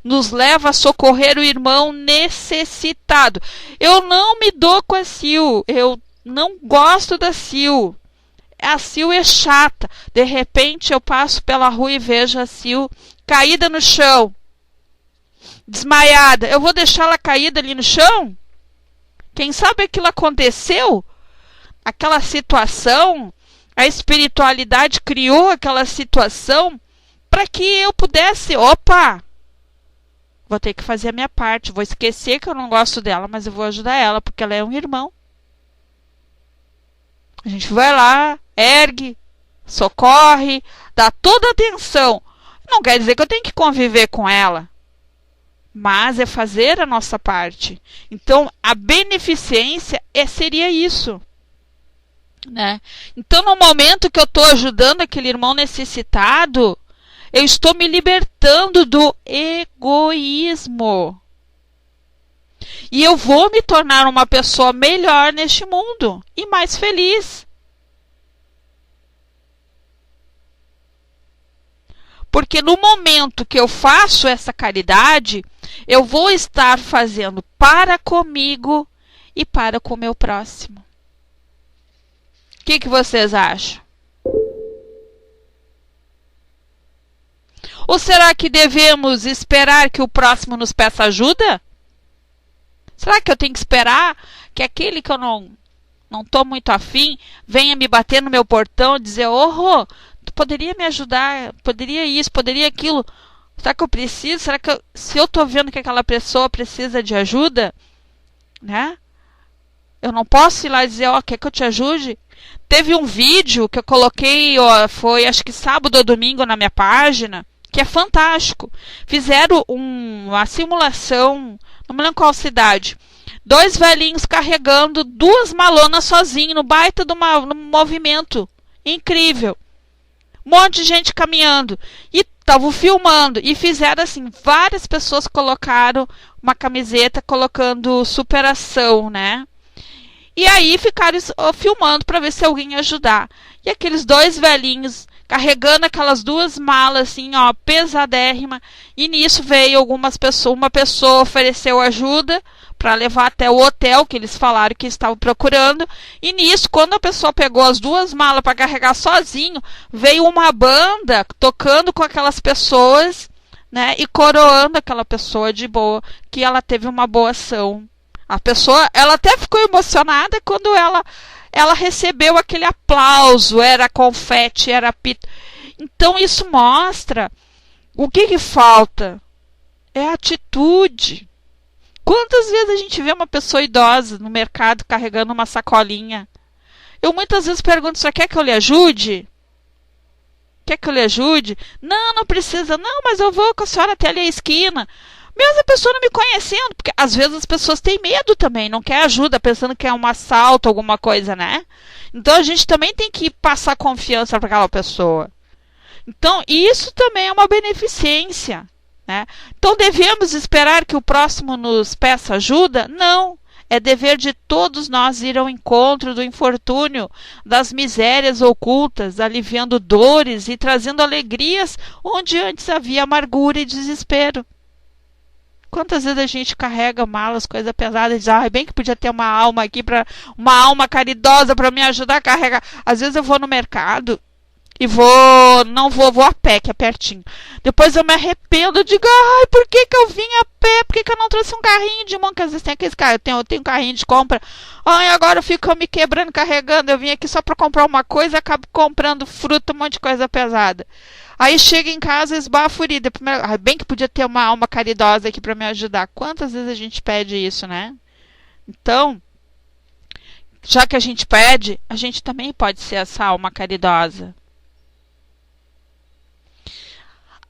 Nos leva a socorrer o irmão necessitado. Eu não me dou com a Sil. Eu não gosto da Sil. A Sil é chata. De repente eu passo pela rua e vejo a Sil caída no chão, desmaiada. Eu vou deixar ela caída ali no chão? Quem sabe aquilo aconteceu? Aquela situação, a espiritualidade criou aquela situação para que eu pudesse, vou ter que fazer a minha parte, vou esquecer que eu não gosto dela, mas eu vou ajudar ela, porque ela é um irmão. A gente vai lá, ergue, socorre, dá toda a atenção. Não quer dizer que eu tenho que conviver com ela, mas é fazer a nossa parte. Então, a beneficência seria isso, né? Então, no momento que eu estou ajudando aquele irmão necessitado, eu estou me libertando do egoísmo. E eu vou me tornar uma pessoa melhor neste mundo e mais feliz. Porque no momento que eu faço essa caridade, eu vou estar fazendo para comigo e para com o meu próximo. O que vocês acham? Ou será que devemos esperar que o próximo nos peça ajuda? Será que eu tenho que esperar que aquele que eu não estou muito afim venha me bater no meu portão e dizer, tu poderia me ajudar, poderia isso, poderia aquilo? Será que eu preciso? Será que se eu estou vendo que aquela pessoa precisa de ajuda, né? Eu não posso ir lá e dizer, quer que eu te ajude? Teve um vídeo que eu coloquei, foi acho que sábado ou domingo na minha página, que é fantástico. Fizeram uma simulação, não me lembro qual cidade. 2 velhinhos carregando 2 malonas sozinhos, no baita de um movimento incrível. Um monte de gente caminhando. E estavam filmando. E fizeram assim, várias pessoas colocaram uma camiseta colocando superação, né? E aí ficaram filmando para ver se alguém ia ajudar. E aqueles 2 velhinhos carregando aquelas 2 malas assim, pesadérrima. E nisso veio uma pessoa ofereceu ajuda para levar até o hotel que eles falaram que estavam procurando. E nisso, quando a pessoa pegou as 2 malas para carregar sozinho, veio uma banda tocando com aquelas pessoas, né, e coroando aquela pessoa de boa, que ela teve uma boa ação. A pessoa, ela até ficou emocionada quando ela recebeu aquele aplauso, era confete, era pito. Então isso mostra o que falta é atitude. Quantas vezes a gente vê uma pessoa idosa no mercado carregando uma sacolinha? Eu muitas vezes pergunto, você quer que eu lhe ajude? Quer que eu lhe ajude? Não, não precisa. Não, mas eu vou com a senhora até ali a esquina. Mesmo a pessoa não me conhecendo, porque às vezes as pessoas têm medo também, não quer ajuda, pensando que é um assalto, alguma coisa, né? Então a gente também tem que passar confiança para aquela pessoa. Então isso também é uma beneficência, né? Então devemos esperar que o próximo nos peça ajuda? Não. É dever de todos nós ir ao encontro do infortúnio, das misérias ocultas, aliviando dores e trazendo alegrias onde antes havia amargura e desespero. Quantas vezes a gente carrega malas, coisas pesadas, e diz, bem que podia ter uma alma aqui, uma alma caridosa para me ajudar a carregar. Às vezes eu vou no mercado e vou a pé, que é pertinho. Depois eu me arrependo, eu digo, por que eu vim a pé? Por que eu não trouxe um carrinho de mão? Que às vezes tem aqueles carros, eu tenho um carrinho de compra. Agora eu fico me quebrando, carregando. Eu vim aqui só para comprar uma coisa, acabo comprando fruta, um monte de coisa pesada. Aí chega em casa e esbarra a ferida. Bem que podia ter uma alma caridosa aqui para me ajudar. Quantas vezes a gente pede isso, né? Então, já que a gente pede, a gente também pode ser essa alma caridosa.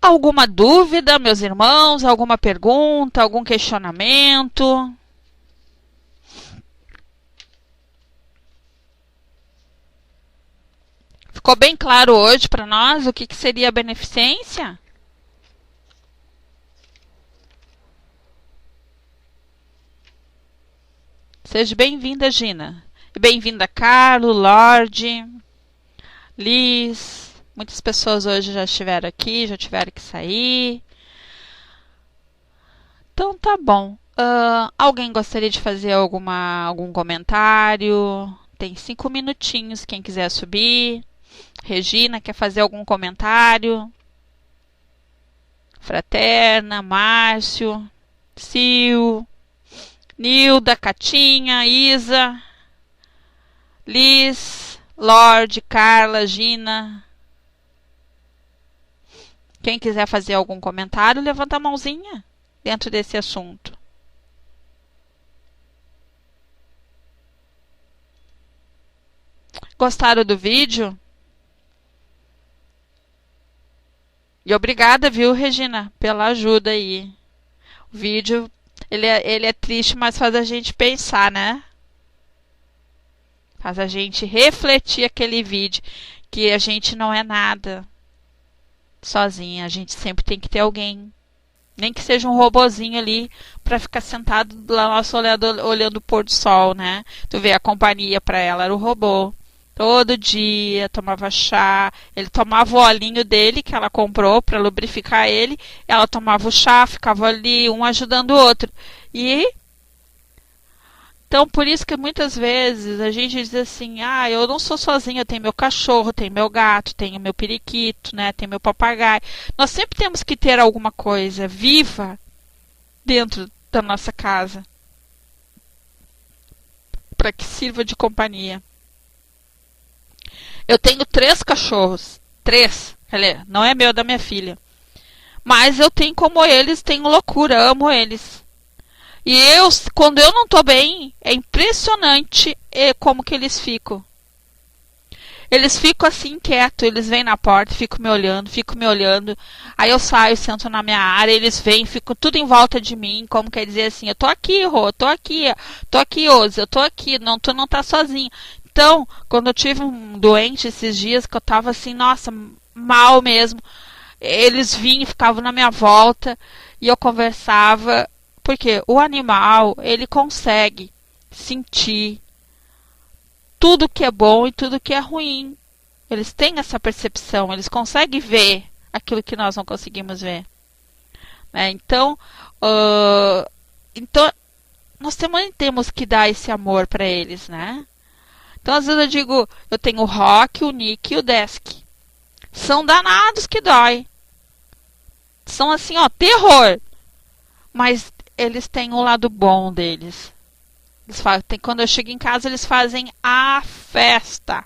Alguma dúvida, meus irmãos? Alguma pergunta? Algum questionamento? Ficou bem claro hoje para nós o que seria a beneficência? Seja bem-vinda, Gina. E bem-vinda, Carlos, Lorde, Liz. Muitas pessoas hoje já estiveram aqui, já tiveram que sair. Então tá bom. Alguém gostaria de fazer algum comentário? Tem 5 minutinhos, quem quiser subir. Regina, quer fazer algum comentário? Fraterna, Márcio, Sil, Nilda, Catinha, Isa, Liz, Lorde, Carla, Gina. Quem quiser fazer algum comentário, levanta a mãozinha dentro desse assunto. Gostaram do vídeo? E obrigada, viu, Regina, pela ajuda aí. O vídeo, ele é triste, mas faz a gente pensar, né? Faz a gente refletir aquele vídeo, que a gente não é nada sozinha. A gente sempre tem que ter alguém. Nem que seja um robozinho ali para ficar sentado lá nosso olhando o pôr do sol, né? Tu vê, a companhia para ela era o robô. Todo dia tomava chá, ele tomava o olhinho dele que ela comprou para lubrificar ele, ela tomava o chá, ficava ali um ajudando o outro. Então por isso que muitas vezes a gente diz assim, eu não sou sozinha, eu tenho meu cachorro, tenho meu gato, tenho meu periquito, né, tenho meu papagaio. Nós sempre temos que ter alguma coisa viva dentro da nossa casa para que sirva de companhia. Eu tenho 3 cachorros. 3. Não é meu, é da minha filha. Mas eu tenho como eles, tenho loucura, amo eles. E quando eu não tô bem, é impressionante como que eles ficam. Eles ficam assim quietos, eles vêm na porta, ficam me olhando. Aí eu saio, sento na minha área, eles vêm, ficam tudo em volta de mim, como quer dizer assim, eu tô aqui, Rô, tô aqui, Ose, eu tô aqui, não, tu não tá sozinho. Então, quando eu tive um doente esses dias, que eu tava assim, nossa, mal mesmo, eles vinham, ficavam na minha volta, e eu conversava, porque o animal, ele consegue sentir tudo que é bom e tudo que é ruim. Eles têm essa percepção, eles conseguem ver aquilo que nós não conseguimos ver. Né? Então, nós temos que dar esse amor para eles, né? Então, às vezes eu digo, eu tenho o Rock, o Nick e o Desk. São danados que dói. São assim, terror. Mas eles têm o lado bom deles. Quando eu chego em casa, eles fazem a festa.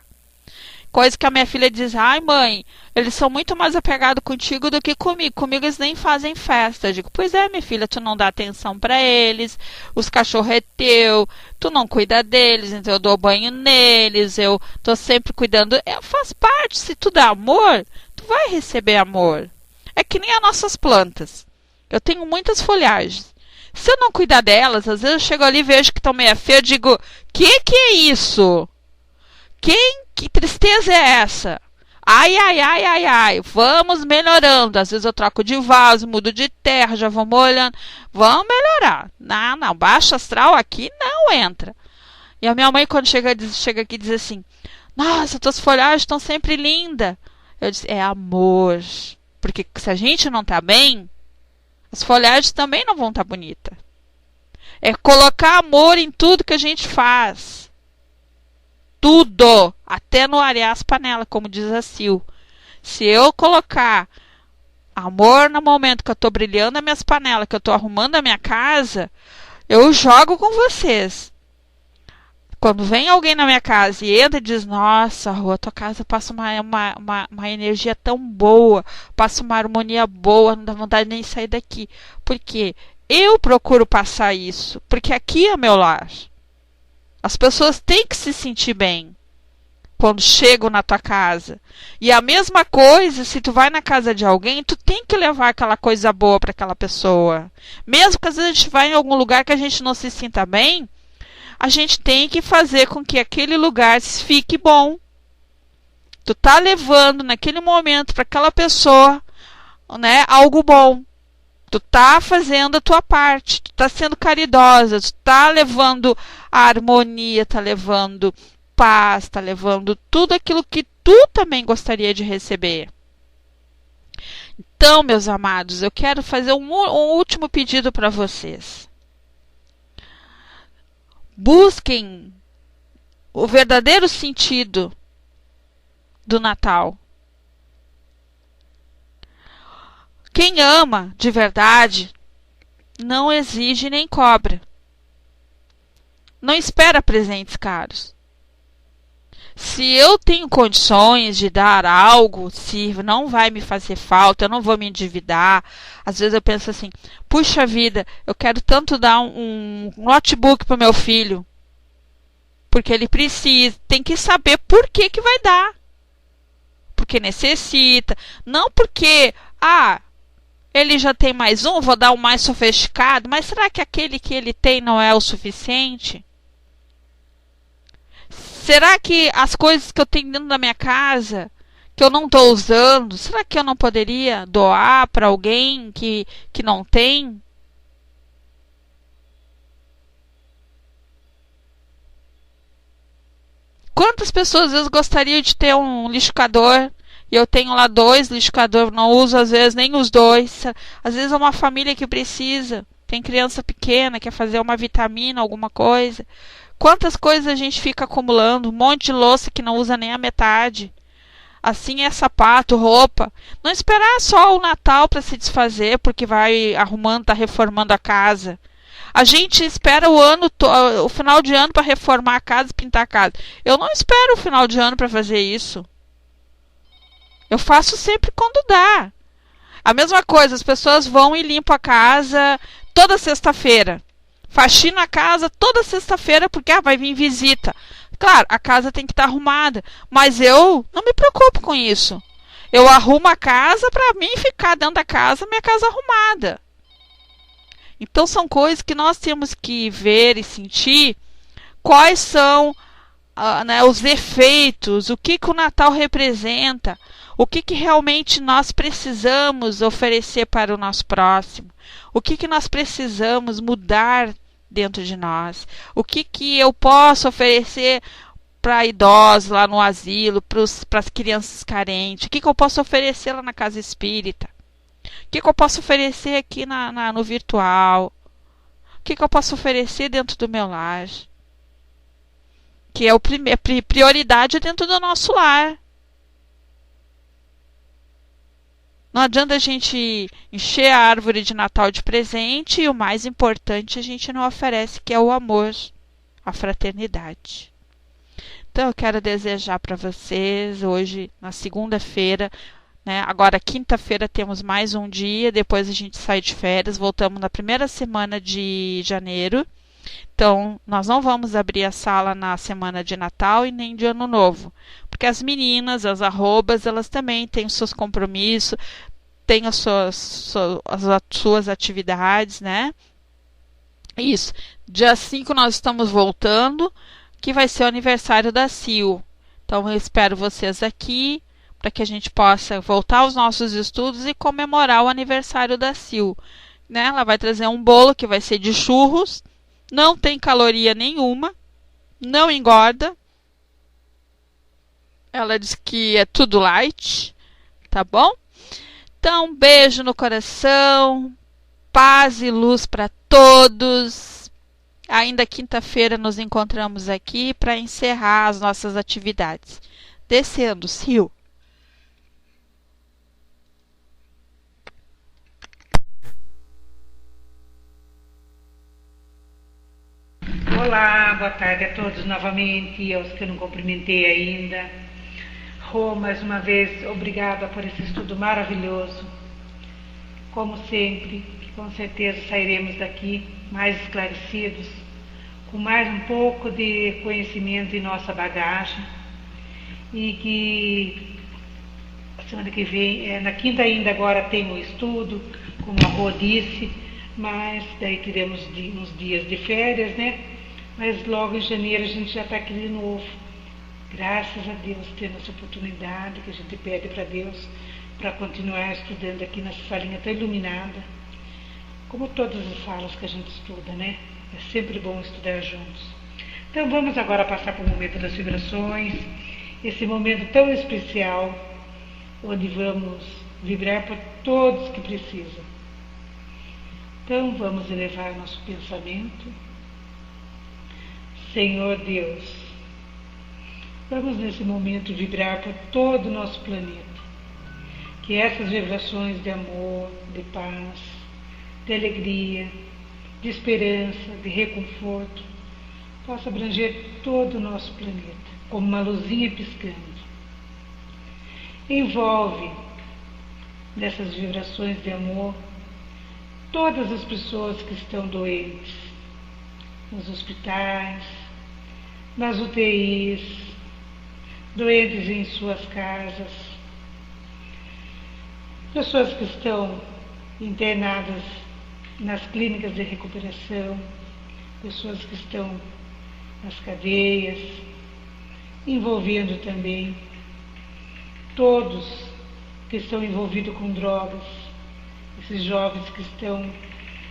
Coisa que a minha filha diz, mãe, eles são muito mais apegados contigo do que comigo. Comigo eles nem fazem festa. Eu digo, pois é, minha filha, tu não dá atenção para eles, os cachorros é teu, tu não cuida deles, então eu dou banho neles, eu tô sempre cuidando. Faz parte, se tu dá amor, tu vai receber amor. É que nem as nossas plantas. Eu tenho muitas folhagens. Se eu não cuidar delas, às vezes eu chego ali e vejo que estão meio feias, e digo, que é isso? Que tristeza é essa? Ai, ai, ai, ai, ai, vamos melhorando. Às vezes eu troco de vaso, mudo de terra, já vou molhando. Vamos melhorar. Não, baixo astral aqui não entra. E a minha mãe, quando chega aqui, diz assim, nossa, tuas folhagens estão sempre lindas. Eu disse, é amor. Porque se a gente não tá bem, as folhagens também não vão estar bonitas. É colocar amor em tudo que a gente faz. Tudo, até no arear as panelas, como diz a Sil. Se eu colocar amor no momento que eu estou brilhando as minhas panelas, que eu estou arrumando a minha casa, eu jogo com vocês. Quando vem alguém na minha casa e entra e diz, nossa, Rô, a tua casa passa uma energia tão boa, passa uma harmonia boa, não dá vontade nem de sair daqui. Por quê? Eu procuro passar isso, porque aqui é meu lar. As pessoas têm que se sentir bem quando chegam na tua casa. E a mesma coisa, se tu vai na casa de alguém, tu tem que levar aquela coisa boa para aquela pessoa. Mesmo que às vezes a gente vai em algum lugar que a gente não se sinta bem, a gente tem que fazer com que aquele lugar fique bom. Tu tá levando naquele momento para aquela pessoa, né, algo bom. Tu tá fazendo a tua parte, tu tá sendo caridosa, tu tá levando a harmonia, tá levando paz, tá levando tudo aquilo que tu também gostaria de receber. Então, meus amados, eu quero fazer um último pedido para vocês. Busquem o verdadeiro sentido do Natal. Quem ama de verdade não exige nem cobra. Não espera presentes caros. Se eu tenho condições de dar algo, se não vai me fazer falta, eu não vou me endividar. Às vezes eu penso assim, puxa vida, eu quero tanto dar um notebook para o meu filho. Porque ele precisa, tem que saber por que vai dar. Porque necessita. Não porque, ele já tem mais um, vou dar um mais sofisticado. Mas será que aquele que ele tem não é o suficiente? Será que as coisas que eu tenho dentro da minha casa, que eu não estou usando, será que eu não poderia doar para alguém que não tem? Quantas pessoas às vezes gostariam de ter um liquidificador? E eu tenho lá 2 liquidificadores, não uso às vezes nem os 2. Às vezes é uma família que precisa. Tem criança pequena, quer fazer uma vitamina, alguma coisa. Quantas coisas a gente fica acumulando? Um monte de louça que não usa nem a metade. Assim é sapato, roupa. Não esperar só o Natal para se desfazer, porque vai arrumando, tá reformando a casa. A gente espera o final de ano para reformar a casa e pintar a casa. Eu não espero o final de ano para fazer isso. Eu faço sempre quando dá. A mesma coisa, as pessoas vão e limpam a casa toda sexta-feira. Faxina a casa toda sexta-feira porque vai vir visita. Claro, a casa tem que estar arrumada, mas eu não me preocupo com isso. Eu arrumo a casa para mim ficar dentro da casa, minha casa arrumada. Então são coisas que nós temos que ver e sentir quais são os efeitos, o que o Natal representa, o que realmente nós precisamos oferecer para o nosso próximo, o que nós precisamos mudar dentro de nós, o que eu posso oferecer para idosos lá no asilo, para as crianças carentes, o que eu posso oferecer lá na casa espírita. O que eu posso oferecer aqui no virtual? O que eu posso oferecer dentro do meu lar? Que é a prioridade dentro do nosso lar. Não adianta a gente encher a árvore de Natal de presente e o mais importante a gente não oferece, que é o amor, a fraternidade. Então eu quero desejar para vocês hoje, na segunda-feira, agora, quinta-feira, temos mais um dia, depois a gente sai de férias, voltamos na primeira semana de janeiro. Então, nós não vamos abrir a sala na semana de Natal e nem de Ano Novo, porque as meninas, as arrobas, elas também têm os seus compromissos, têm as suas atividades, né? Isso. Dia 5 nós estamos voltando, que vai ser o aniversário da Sil. Então, eu espero vocês aqui, para que a gente possa voltar aos nossos estudos e comemorar o aniversário da Sil. Né? Ela vai trazer um bolo que vai ser de churros, não tem caloria nenhuma, não engorda. Ela diz que é tudo light, tá bom? Então, beijo no coração, paz e luz para todos. Ainda quinta-feira nos encontramos aqui para encerrar as nossas atividades. Descendo, Sil. Olá, boa tarde a todos novamente, aos que eu não cumprimentei ainda. Rô, mais uma vez, obrigada por esse estudo maravilhoso. Como sempre, com certeza sairemos daqui mais esclarecidos, com mais um pouco de conhecimento em nossa bagagem, e que a semana que vem, na quinta ainda agora tem o estudo, como a Rô disse, mas daí teremos uns dias de férias, né? Mas logo em janeiro a gente já está aqui de novo. Graças a Deus, tendo essa oportunidade que a gente pede para Deus para continuar estudando aqui nessa salinha tão iluminada, como todas as salas que a gente estuda, né? É sempre bom estudar juntos. Então vamos agora passar para o momento das vibrações, esse momento tão especial, onde vamos vibrar por todos que precisam. Então vamos elevar nosso pensamento. Senhor Deus, vamos nesse momento vibrar por todo o nosso planeta. Que essas vibrações de amor, de paz, de alegria, de esperança, de reconforto, possam abranger todo o nosso planeta, como uma luzinha piscando. Envolve nessas vibrações de amor todas as pessoas que estão doentes, nos hospitais, nas UTIs, doentes em suas casas, pessoas que estão internadas nas clínicas de recuperação, pessoas que estão nas cadeias, envolvendo também todos que estão envolvidos com drogas, esses jovens que estão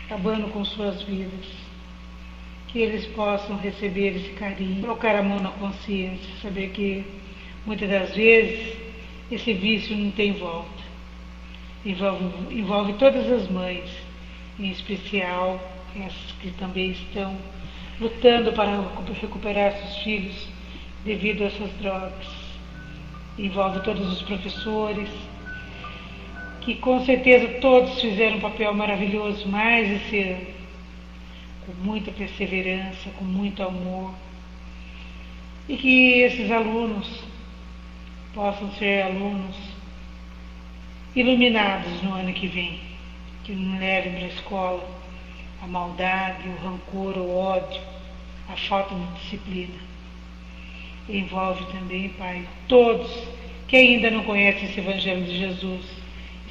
acabando com suas vidas, que eles possam receber esse carinho, colocar a mão na consciência, saber que muitas das vezes esse vício não tem volta. Envolve todas as mães, em especial essas que também estão lutando para recuperar seus filhos devido a essas drogas. Envolve todos os professores, que com certeza todos fizeram um papel maravilhoso mais esse ano, com muita perseverança, com muito amor, e que esses alunos possam ser alunos iluminados no ano que vem, que não levem para a escola a maldade, o rancor, o ódio, a falta de disciplina. Envolve também, Pai, todos que ainda não conhecem esse Evangelho de Jesus,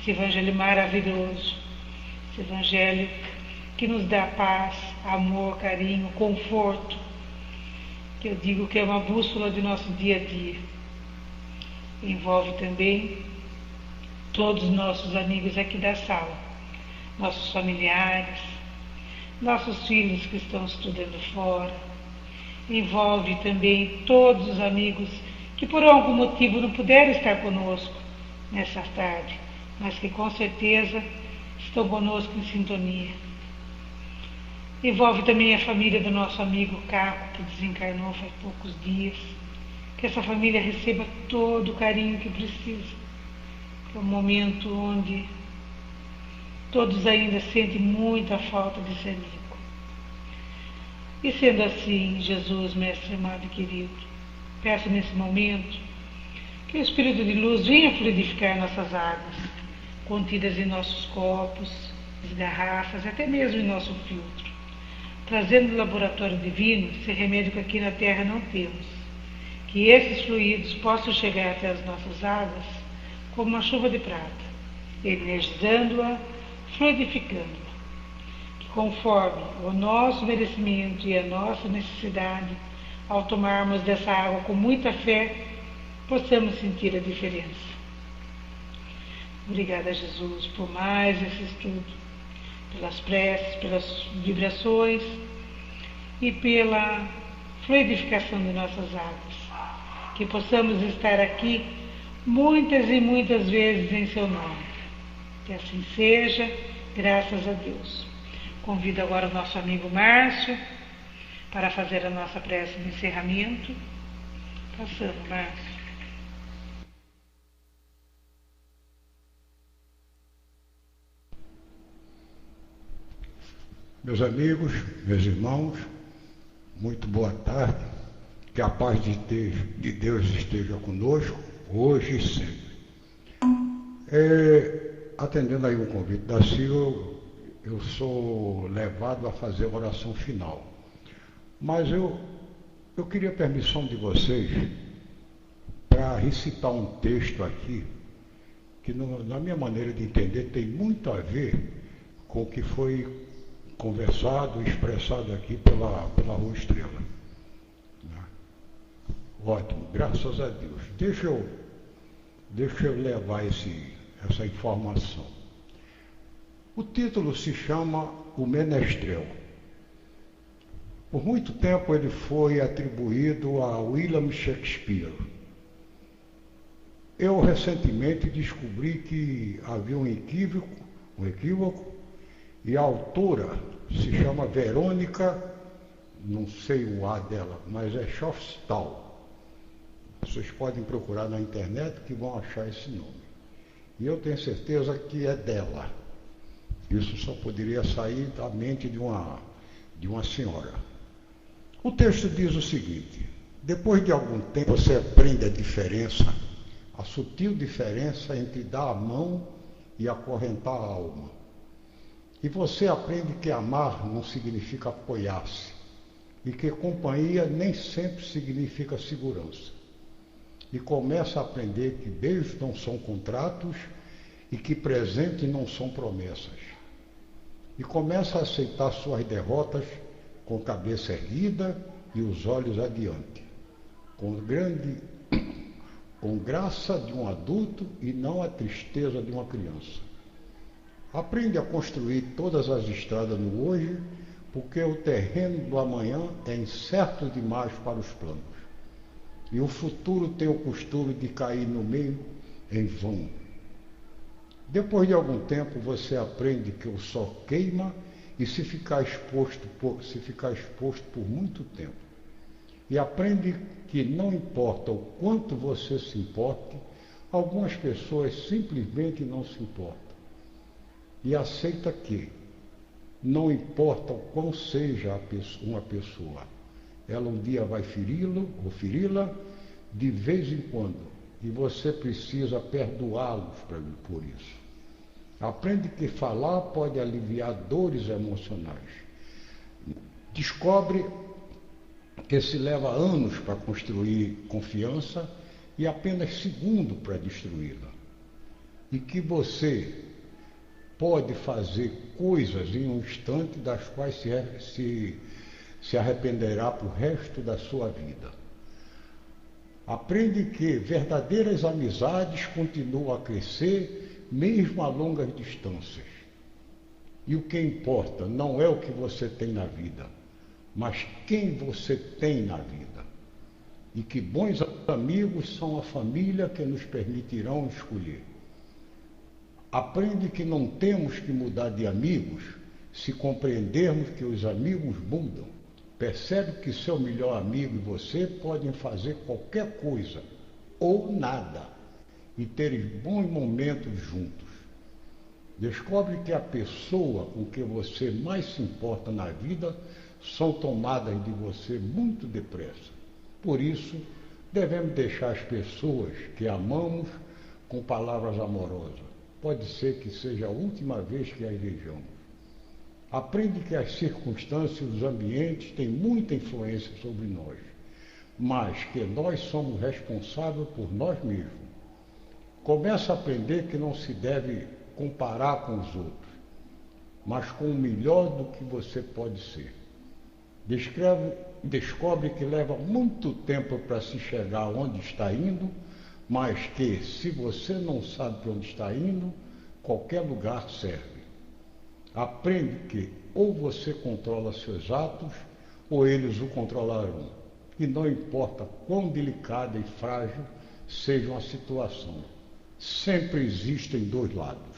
esse Evangelho maravilhoso, esse Evangelho que nos dá paz, amor, carinho, conforto, que eu digo que é uma bússola de nosso dia a dia. Envolve também todos os nossos amigos aqui da sala, nossos familiares, nossos filhos que estão estudando fora. Envolve também todos os amigos que por algum motivo não puderam estar conosco nessa tarde, mas que com certeza estão conosco em sintonia. Envolve também a família do nosso amigo Caco, que desencarnou faz poucos dias. Que essa família receba todo o carinho que precisa. É um momento onde todos ainda sentem muita falta desse amigo. E sendo assim, Jesus, Mestre amado e querido, peço nesse momento que o Espírito de Luz venha fluidificar nossas águas, contidas em nossos copos, as garrafas, até mesmo em nosso filtro, trazendo do laboratório divino esse remédio que aqui na Terra não temos. Que esses fluidos possam chegar até as nossas águas como uma chuva de prata, energizando-a, fluidificando-a. Que conforme o nosso merecimento e a nossa necessidade, ao tomarmos dessa água com muita fé, possamos sentir a diferença. Obrigada, Jesus, por mais esse estudo, pelas preces, pelas vibrações e pela fluidificação de nossas águas. Que possamos estar aqui muitas e muitas vezes em seu nome. Que assim seja, graças a Deus. Convido agora o nosso amigo Márcio para fazer a nossa prece de encerramento. Passando, Márcio. Meus amigos, meus irmãos, muito boa tarde. Que a paz de Deus esteja conosco, hoje e sempre. Atendendo aí o convite da Silvia, eu sou levado a fazer a oração final. Mas eu queria a permissão de vocês para recitar um texto aqui, que na minha maneira de entender tem muito a ver com o que foi conversado e expressado aqui pela Rua Estrela. Ótimo, graças a Deus. Deixa eu levar essa informação. O título se chama O Menestrel. Por muito tempo ele foi atribuído a William Shakespeare. Eu recentemente descobri que havia um equívoco, e a autora se chama Verônica, não sei o A dela, mas é Schofstall. Vocês podem procurar na internet que vão achar esse nome. E eu tenho certeza que é dela. Isso só poderia sair da mente de uma senhora. O texto diz o seguinte: depois de algum tempo você aprende a diferença, a sutil diferença entre dar a mão e acorrentar a alma. E você aprende que amar não significa apoiar-se, e que companhia nem sempre significa segurança. E começa a aprender que beijos não são contratos e que presentes não são promessas. E começa a aceitar suas derrotas com cabeça erguida e os olhos adiante, com graça de um adulto e não a tristeza de uma criança. Aprende a construir todas as estradas no hoje, porque o terreno do amanhã é incerto demais para os planos. E o futuro tem o costume de cair no meio em vão. Depois de algum tempo você aprende que o sol queima e se ficar exposto por muito tempo. E aprende que não importa o quanto você se importe, algumas pessoas simplesmente não se importam. E aceita que não importa o quão seja uma pessoa, ela um dia vai feri-lo ou feri-la de vez em quando, e você precisa perdoá-los por isso. Aprende que falar pode aliviar dores emocionais. Descobre que se leva anos para construir confiança e apenas segundos para destruí-la. E que você pode fazer coisas em um instante das quais se arrependerá para o resto da sua vida. Aprende que verdadeiras amizades continuam a crescer mesmo a longas distâncias. E o que importa não é o que você tem na vida, mas quem você tem na vida. E que bons amigos são a família que nos permitirão escolher. Aprende que não temos que mudar de amigos se compreendermos que os amigos mudam. Percebe que seu melhor amigo e você podem fazer qualquer coisa ou nada e ter bons momentos juntos. Descobre que a pessoa com que você mais se importa na vida são tomadas de você muito depressa. Por isso, devemos deixar as pessoas que amamos com palavras amorosas. Pode ser que seja a última vez que as vejamos. Aprende que as circunstâncias, os ambientes têm muita influência sobre nós, mas que nós somos responsáveis por nós mesmos. Começa a aprender que não se deve comparar com os outros, mas com o melhor do que você pode ser. Descobre que leva muito tempo para se chegar onde está indo, mas que, se você não sabe para onde está indo, qualquer lugar serve. Aprende que ou você controla seus atos, ou eles o controlarão. E não importa quão delicada e frágil seja uma situação, sempre existem dois lados.